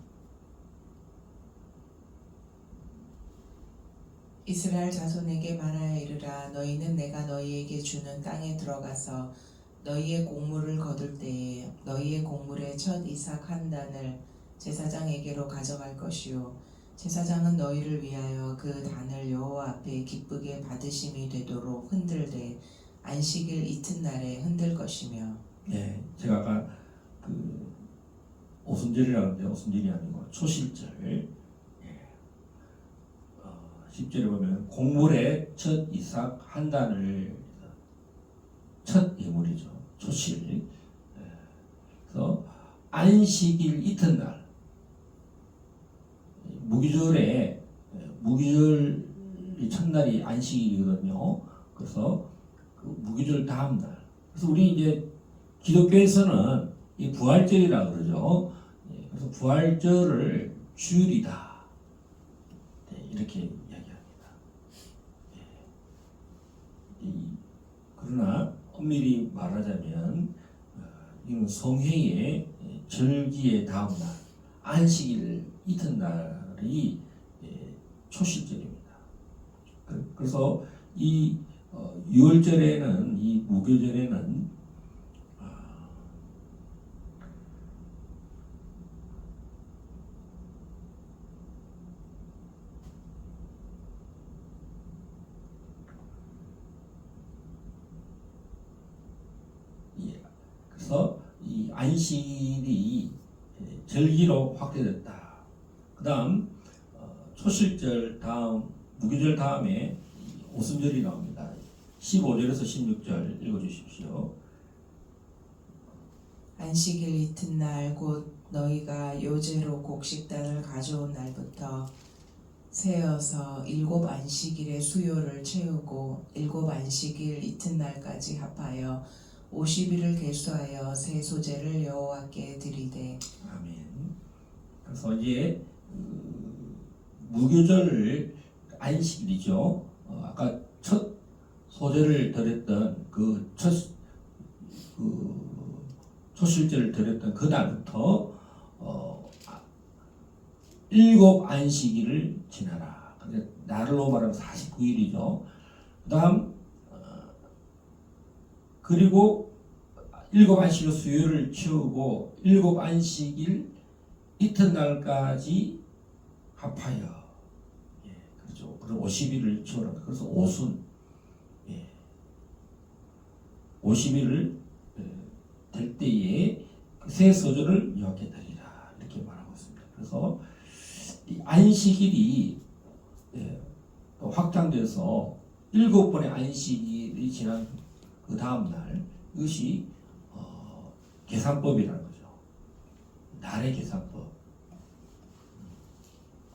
이스라엘 자손에게 말하여 이르라. 너희는 내가 너희에게 주는 땅에 들어가서 너희의 곡물을 거둘 때에 너희의 곡물의 첫 이삭 한 단을 제사장에게로 가져갈 것이요 제사장은 너희를 위하여 그 단을 여호와 앞에 기쁘게 받으심이 되도록 흔들되 안식일 이튿날에 흔들 것이며. 네, 제가 아까 그 오순절이라고 하는데 오순절이 아니고 초실절. 10절에 보면 곡물의 첫 이삭 한 단을 첫 예물이죠. 초실. 그래서 안식일 이튿날 무기절에 무기절 첫날이 안식일이거든요. 그래서 그 무기절 다음 날. 그래서 우리 이제 기독교에서는 이 부활절이라 그러죠. 그래서 부활절을 주일이다. 이렇게 이야기합니다. 그러나 엄밀히 말하자면 이건 성회의 절기의 다음 날, 안식일 이튿날이 초실절입니다. 그래서 이 유월절에는 이 무교절에는 그래서 이 안식일이 절기로 확대됐다. 그다음 초실절 다음 무교절 다음에 오순절이 나옵니다. 15절에서 16절 읽어주십시오. 안식일 이튿날 곧 너희가 요제로 곡식단을 가져온 날부터 세어서 7 안식일의 수요를 채우고 7 안식일 이튿날까지 합하여 50일을 계수하여 새 소재를 여호와께 드리되. 아멘. 그래서 이제 무교절 안식일이죠. 아까 첫 소재를 드렸던 그 첫 초실절을 드렸던 그 날부터 7 안식일을 지나라. 근데 날로 말하면 49일이죠. 그다음 그리고 7 안식일 수요를 채우고 7 안식일 이튿날까지 합하여 그렇죠. 그럼 50일을 채우라. 그래서 오순 50일을 될 때에 새 소절을 여호와께 드리라 이렇게 말하고 있습니다. 그래서 이 안식일이 확장돼서 7번의 안식일이 지난 그 다음 날 이것이 계산법이라는 거죠. 날의 계산법.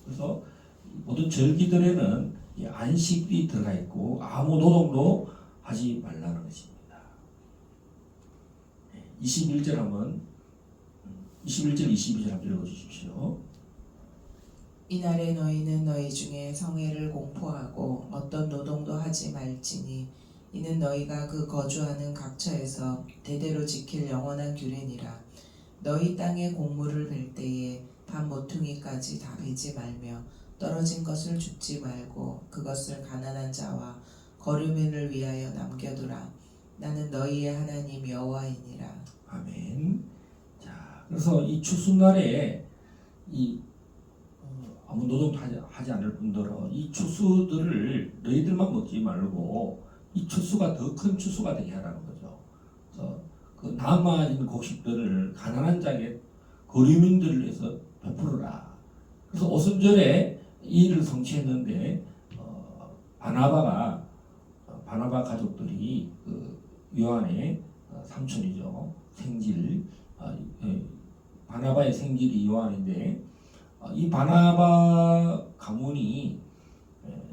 그래서 모든 절기들에는 이 안식일이 들어가 있고 아무 노동도 하지 말라는 것입니다. 21절 한번 21절 22절 한번 읽어주십시오. 이날에 너희는 너희 중에 성회를 공포하고 어떤 노동도 하지 말지니 이는 너희가 그 거주하는 각처에서 대대로 지킬 영원한 규례니라. 너희 땅의 곡물을 벨 때에 밥 모퉁이까지 다 베지 말며 떨어진 것을 줍지 말고 그것을 가난한 자와 거류민을 위하여 남겨두라. 나는 너희의 하나님 여호와이니라. 아멘. 자, 그래서 이 추수날에 이 아무 노동도 하지 않을 뿐더러 이 추수들을 너희들만 먹지 말고 이 추수가 더 큰 추수가 되게 하라는 거죠. 그래서 그 남아있는 곡식들을 가난한 자에게 거류민들을 위해서 베풀어라. 그래서 오순절에 이 일을 성취했는데 바나바 가족들이 그 요한의 삼촌이죠. 생질 바나바의 생질이 요한인데 이 바나바 가문이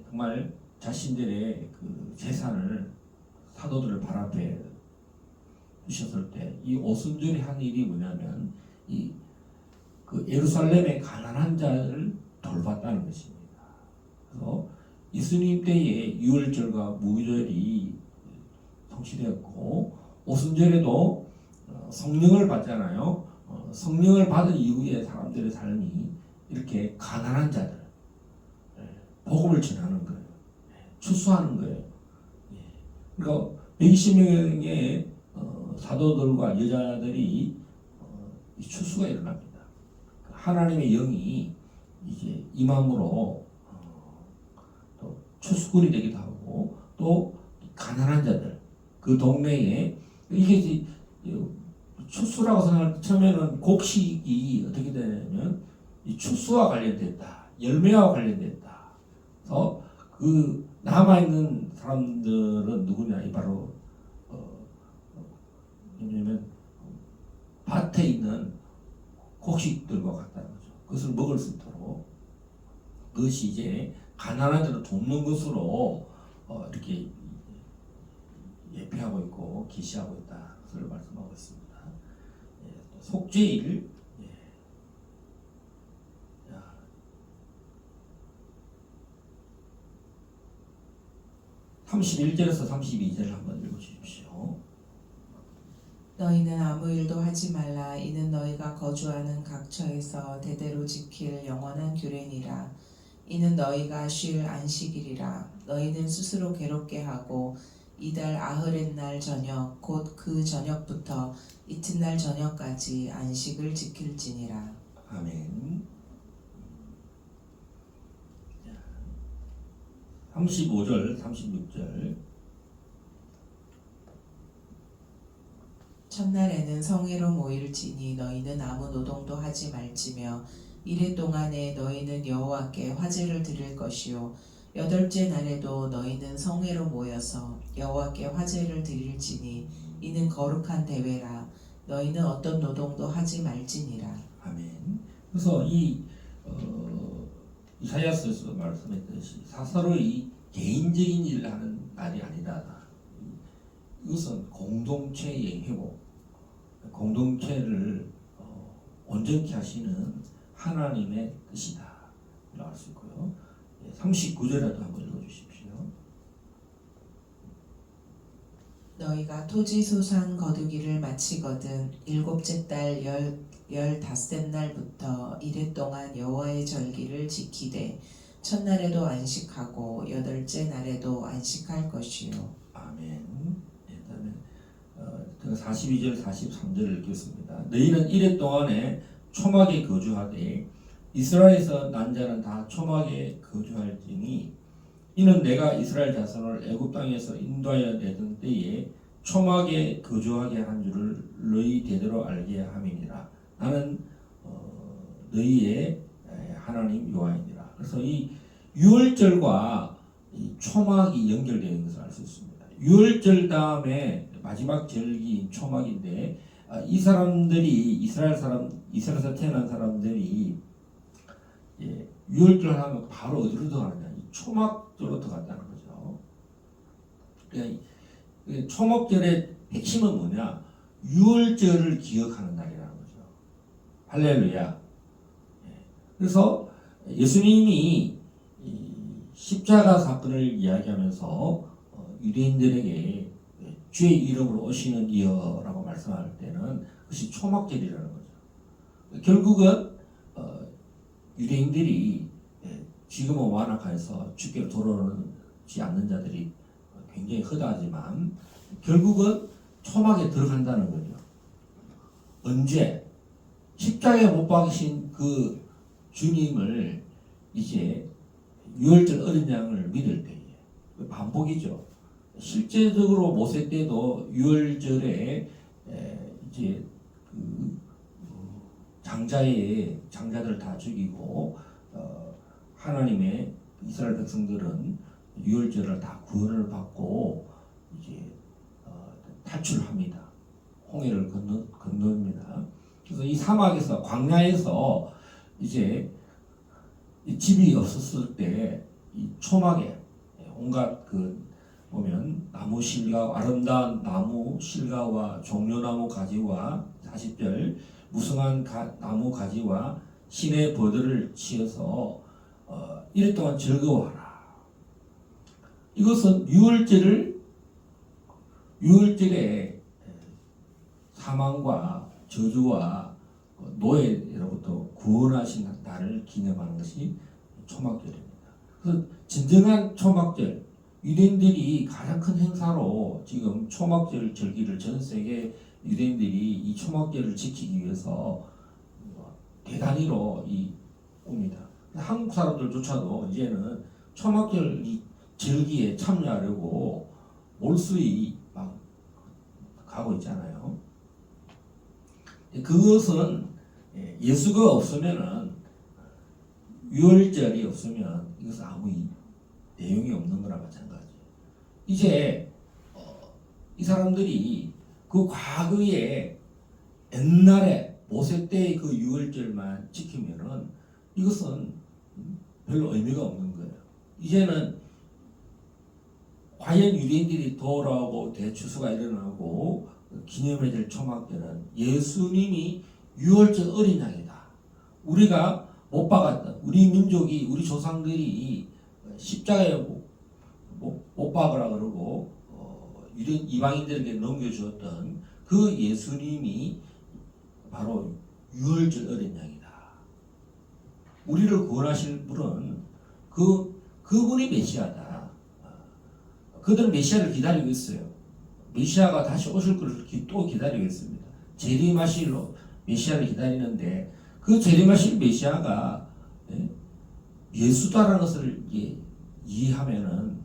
정말 자신들의 그 재산을 사도들을 발 앞에 두셨을 때 이 오순절에 한 일이 뭐냐면 이 그 예루살렘의 가난한 자를 돌봤다는 것입니다. 그래서 예수님 때에 유월절과 무교절이 성취되었고 오순절에도 성령을 받잖아요. 성령을 받은 이후에 사람들의 삶이 이렇게 가난한 자들 복음을 전하는 거예요. 추수하는 거예요. 그러니까 120명의 사도들과 여자들이 추수가 일어납니다. 하나님의 영이 이제 임함으로 또 추수꾼이 되기도 하고 또 가난한 자들 그 동네에 이게 추수라고 생각할 때 처음에는 곡식이 어떻게 되냐면 이 추수와 관련됐다. 열매와 관련됐다. 그래서 그 남아있는 사람들은 누구냐? 이 바로 왜냐면 밭에 있는 곡식들과 같다는 거죠. 그것을 먹을 수 있도록 그것이 이제 가난한 자를 돕는 것으로 이렇게 예표하고 있고 계시하고 있다. 그것을 말씀하고 있습니다. 속죄일 31절에서 32절 한번 읽어주십시오. 너희는 아무 일도 하지 말라. 이는 너희가 거주하는 각처에서 대대로 지킬 영원한 규례니라. 이는 너희가 쉴 안식일이라. 너희는 스스로 괴롭게 하고 이달 아흐렛날 저녁 곧 그 저녁부터 이튿날 저녁까지 안식을 지킬지니라. 아멘. 35절, 36절. 첫날에는 성회로 모일지니 너희는 아무 노동도 하지 말지며 이레 동안에 너희는 여호와께 화제를 드릴 것이요 여덟째 날에도 너희는 성회로 모여서 여호와께 화제를 드릴지니 이는 거룩한 대회라. 너희는 어떤 노동도 하지 말지니라. 아멘. 그래서 이사야서에서 말씀했듯이 사사로이 개인적인 일을 하는 날이 아니다. 이것은 공동체의 회복, 공동체를 온전케 하시는 하나님의 뜻이다. 알 수 있고요. 39절에도 한번 읽어주십시오. 너희가 토지 소산 거두기를 마치거든 일곱째 달 15째 날부터 이레 동안 여호와의 절기를 지키되 첫날에도 안식하고 여덟째 날에도 안식할 것이요. 아멘. 그다음에 42절 43절을 읽겠습니다. 너희는 이레 동안에 초막에 거주하되 이스라엘에서 난 자는 다 초막에 거주할지니 이는 내가 이스라엘 자손을 애굽 땅에서 인도하여 내던 때에 초막에 거주하게 한 줄을 너희 대대로 알게 함이니라. 나는 너희의 하나님 여호와이니라. 그래서 이 유월절과 이 초막이 연결되어 있는 것을 알 수 있습니다. 유월절 다음에 마지막 절기인 초막인데 이 사람들이 이스라엘에서 태어난 사람들이 유월절 하면 바로 어디로 들어가느냐? 이 초막절로 들어간다는 거죠. 그러니까 초막절의 핵심은 뭐냐? 유월절을 기억하는 날이라는 거죠. 할렐루야. 그래서 예수님이 십자가 사건을 이야기하면서 유대인들에게 주의 이름으로 오시는 이여라고 말씀할 때는 그것이 초막절이라는 거죠. 결국은 유대인들이 지금은 완악해서 주께로 돌아오지 않는 자들이 굉장히 허다하지만 결국은 초막에 들어간다는 거죠. 언제? 십자가에 못 박이신 그 주님을 이제 유월절 어린 양을 믿을 때에 반복이죠. 실제적으로 모세 때도 유월절에 이제 그 장자들을 다 죽이고 하나님의 이스라엘 백성들은 유월절을 다 구원을 받고 이제 탈출합니다. 홍해를 건너입니다. 그래서 이 사막에서 광야에서 이제 집이 없었을 때 이 초막에 온갖 보면 나무 실과 아름다운 나무 실과와 종려나무 가지와 40절 무성한 나무 가지와 신의 버들을 치어서 이래 동안 즐거워하라. 이것은 유월절에 사망과 저주와 노예로부터 구원하신 날을 기념하는 것이 초막절입니다. 그래서 진정한 초막절, 유대인들이 가장 큰 행사로 지금 초막절 절기를 전 세계 유대인들이 이 초막절을 지키기 위해서 대단히로 옵니다. 한국 사람들조차도 이제는 초막절 이 절기에 참여하려고 몰수히 막 가고 있잖아요. 그것은 예수가 없으면은 유월절이 없으면 이것은 아무 내용이 없는 거나 마찬가지예요. 이제 이 사람들이 그 과거에 옛날에 모세 때의 그 유월절만 지키면은 이것은 별로 의미가 없는 거예요. 이제는 과연 유대인들이 돌아오고 대추수가 일어나고 기념해야 될 초막절은 예수님이 유월절 어린 양이다. 우리가 못 박았던 우리 민족이 우리 조상들이 십자가에 못 박으라 그러고 유대인 이방인들에게 넘겨주었던 그 예수님이 바로 유월절 어린 양이다. 우리를 구원하실 분은 그분이 메시아다. 그들은 메시아를 기다리고 있어요. 메시아가 다시 오실 것을 또 기다리고 있습니다. 재림하실로 메시아를 기다리는데 그 재림하실 메시아가 예수다라는 것을 이해하면은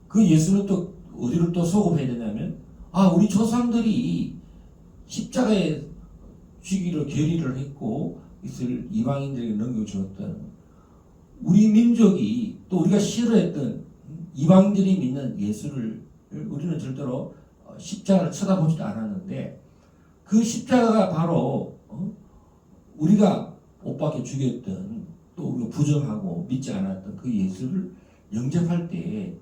그 예수는 또 어디로 또 소급해야 되냐면 우리 조상들이 십자가에 죽이로 결의를 했고 이것을 이방인들에게 넘겨주었던 우리 민족이 또 우리가 싫어했던 이방인들이 믿는 예수를 우리는 절대로 십자가를 쳐다보지도 않았는데 그 십자가가 바로 우리가 못 박혀 죽였던 또 우리가 부정하고 믿지 않았던 그 예수를 영접할 때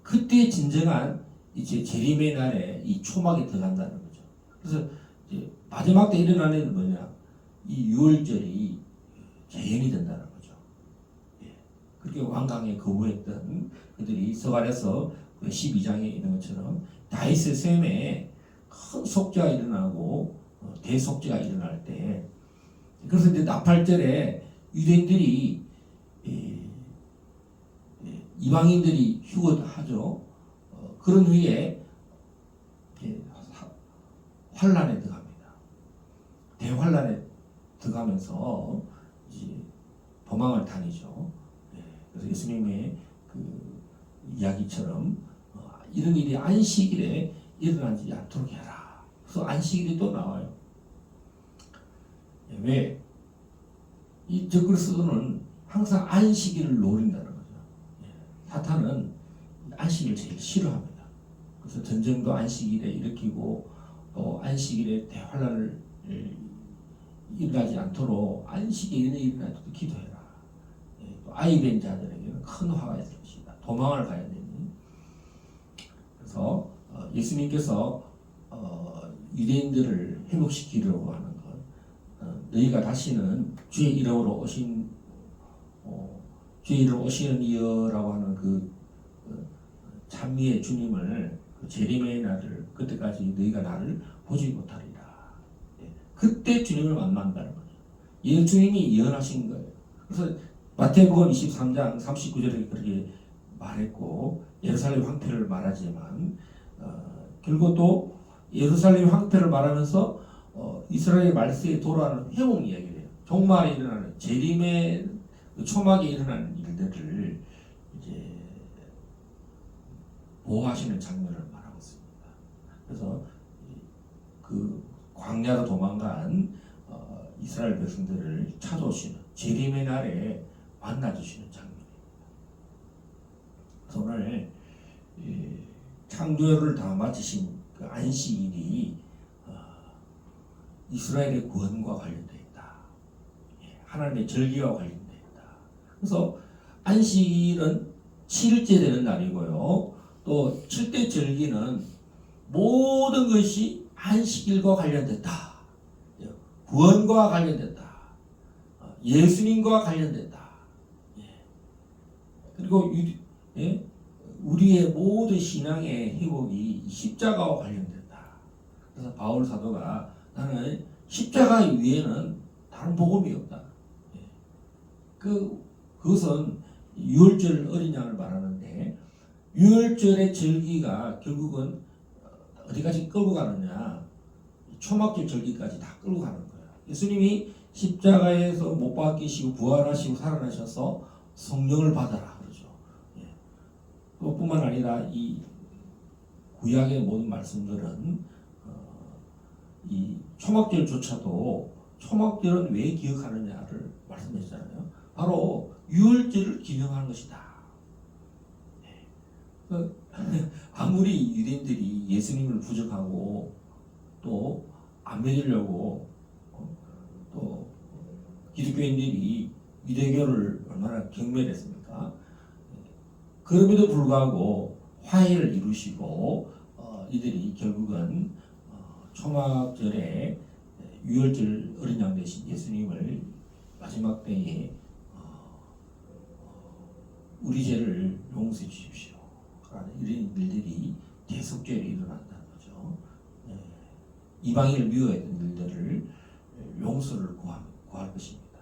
그때 진정한 이제 재림의 날에 이 초막에 들어간다는 거죠. 그래서 이제 마지막 때 일어나는 일은 뭐냐? 이 유월절이 재현이 된다는 거죠. 그렇게 완강에 거부했던 그들이 서갈에서 12장에 있는 것처럼 다윗의 셈에 큰 속죄가 일어나고 대속죄가 일어날 때 그래서 이제 나팔절에 유대인들이 이방인들이 휴거하죠. 그런 후에 환란에 들어갑니다. 대환란에 들어가면서 이제 도망을 다니죠. 그래서 예수님의 그 이야기처럼 이런 일이 안식일에 일어나지 않도록 해라. 그래서 안식일이 또 나와요. 왜? 이 적그리스도는 항상 안식일을 노린다는 거죠. 사탄은 안식일을 제일 싫어합니다. 그래서 전쟁도 안식일에 일으키고 또 안식일에 대환란을 일어나지 않도록 안식일에 일어나도록 기도해라. 또 아이된 자들에게는 큰 화가 있을 것이다. 도망을 가야 되니. 그래서 예수님께서 유대인들을 회복시키려고 하는 것, 너희가 다시는 주의 이름으로 오시는 이여라고 하는 그 찬미의 주님을 그 재림의 날을 그때까지 너희가 나를 보지 못하리라. 그때 주님을 만난다는 거죠. 예수님이 예언하신 거예요. 그래서 마태복음 23장 39절에 그렇게 말했고 예루살렘 황폐를 말하지만 결국 또 예루살렘 황폐를 말하면서 이스라엘 말세에 돌아오는 회복 이야기를 해요. 종말에 일어나는 재림의 초막에 일어나는 일들을 이제 보호하시는 장면을 말하고 있습니다. 그래서 그 광야로 도망간 이스라엘 백성들을 찾아오시는 재림의 날에 만나주시는 장면입니다. 그래서 오늘 창조를 다 마치신 그 안식일이 이스라엘의 구원과 관련되어 있다. 하나님의 절기와 관련되어 있다. 그래서 안식일은 7일째 되는 날이고요. 또 7대 절기는 모든 것이 안식일과 관련됐다. 구원과 관련됐다. 예수님과 관련됐다. 그리고 예? 우리의 모든 신앙의 회복이 십자가와 관련된다. 그래서 바울 사도가 나는 십자가 위에는 다른 복음이 없다. 예. 그것은 유월절 어린 양을 말하는데 유월절의 절기가 결국은 어디까지 끌고 가느냐? 초막절 절기까지 다 끌고 가는 거야. 예수님이 십자가에서 못 박히시고 부활하시고 살아나셔서 성령을 받아라 그러죠. 예. 그것뿐만 아니라 이 구약의 모든 말씀들은 이 초막절조차도 초막절은 왜 기억하느냐를 말씀하셨잖아요. 바로 유월절을 기념하는 것이다. 아무리 유대인들이 예수님을 부정하고 또 안 믿으려고 또 기독교인들이 유대교를 얼마나 경멸했습니까? 그럼에도 불구하고 화해를 이루시고 이들이 결국은 초막절에 유월절 어린 양 대신 예수님을 마지막 때에 우리 죄를 용서해 주십시오 라는 이런 일들이 계속적으로 일어난다는 거죠. 이방인을 미워했던 일들을 용서를 구할 것입니다.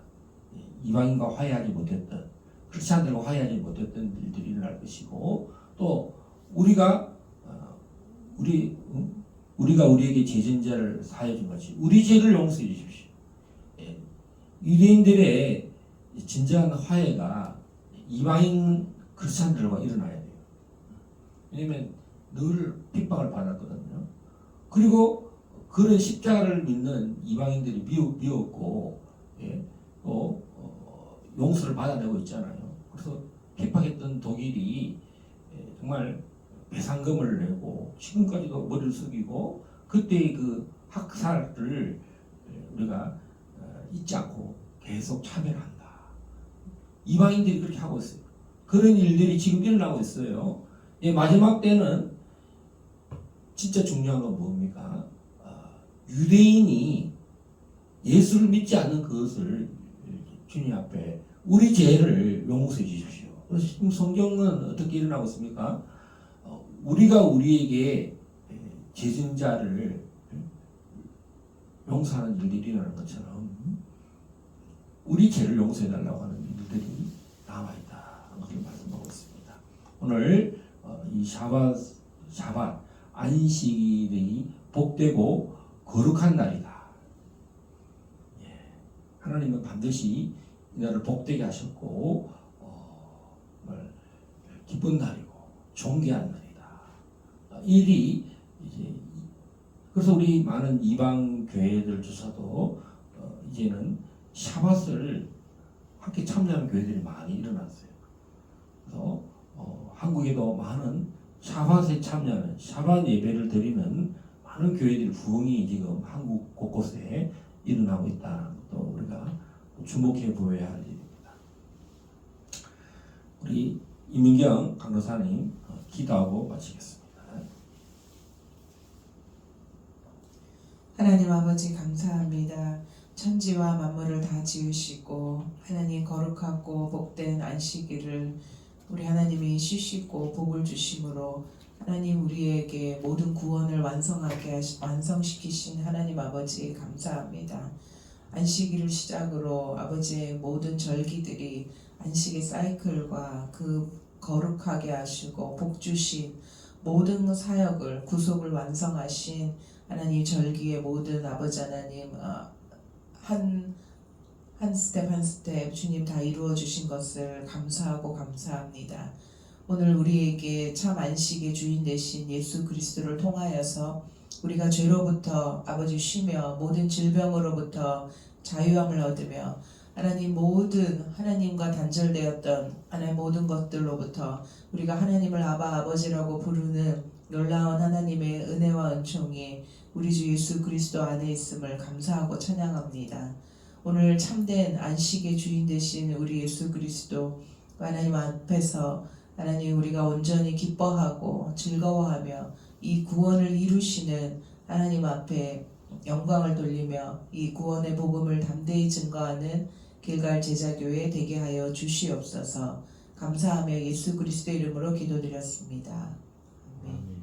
이방인과 화해하지 못했던 크리스찬들과 화해하지 못했던 일들이 일어날 것이고 또 우리가 우리에게 죄전자를 사해 준 것이 우리 죄를 용서해 주십시오. 유대인들의 진정한 화해가 이방인 크리스찬들과 일어나야 돼요. 왜냐하면 늘 핍박을 받았거든요. 그리고 그런 십자가를 믿는 이방인들이 미웠고 또 용서를 받아내고 있잖아요. 그래서 핍박했던 독일이 정말 배상금을 내고 지금까지도 머리를 숙이고 그때의 그 학살을 우리가 잊지 않고 계속 참여를 한다. 이방인들이 그렇게 하고 있어요. 그런 일들이 지금 일어나고 있어요. 마지막 때는 진짜 중요한 건 뭡니까? 유대인이 예수를 믿지 않는 그것을 주님 앞에 우리 죄를 용서해 주십시오. 그래서 지금 성경은 어떻게 일어나고 있습니까? 우리가 우리에게 죄진자를 용서하는 일들이 일어나는 것처럼 우리 죄를 용서해 달라고 하는 일들이 남아있다. 그렇게 말씀하고 있습니다. 오늘 이 샤밧 안식일이 복되고 거룩한 날이다. 하나님은 반드시 이 날을 복되게 하셨고 기쁜 날이고 존귀한 날이다. 일이 이제 그래서 우리 많은 이방 교회들조차도 이제는 샤밧을 함께 참여하는 교회들이 많이 일어났어요. 그래서 한국에도 많은 샤밧에 참여하는 샤밧 예배를 드리는 많은 교회들이 부흥이 지금 한국 곳곳에 일어나고 있다는 것도 우리가 주목해 보아야 할 일입니다. 우리 이민경 강도사님 기도하고 마치겠습니다. 하나님 아버지 감사합니다. 천지와 만물을 다 지으시고 하나님 거룩하고 복된 안식일을 우리 하나님이 쉬시고 복을 주심으로 하나님 우리에게 모든 구원을 완성시키신 하나님 아버지 감사합니다. 안식일을 시작으로 아버지의 모든 절기들이 안식의 사이클과 그 거룩하게 하시고 복 주신 모든 사역을 구속을 완성하신 하나님 절기의 모든 아버지 하나님 한 스텝 한 스텝 주님 다 이루어 주신 것을 감사하고 감사합니다. 오늘 우리에게 참 안식의 주인 되신 예수 그리스도를 통하여서 우리가 죄로부터 아버지 쉬며 모든 질병으로부터 자유함을 얻으며 하나님 모든 하나님과 단절되었던 하나님 모든 것들로부터 우리가 하나님을 아버지라고 부르는 놀라운 하나님의 은혜와 은총이 우리 주 예수 그리스도 안에 있음을 감사하고 찬양합니다. 오늘 참된 안식의 주인 되신 우리 예수 그리스도 하나님 앞에서 하나님 우리가 온전히 기뻐하고 즐거워하며 이 구원을 이루시는 하나님 앞에 영광을 돌리며 이 구원의 복음을 담대히 증거하는 길갈 제자교회 되게 하여 주시옵소서. 감사하며 예수 그리스도 이름으로 기도드렸습니다. 아멘.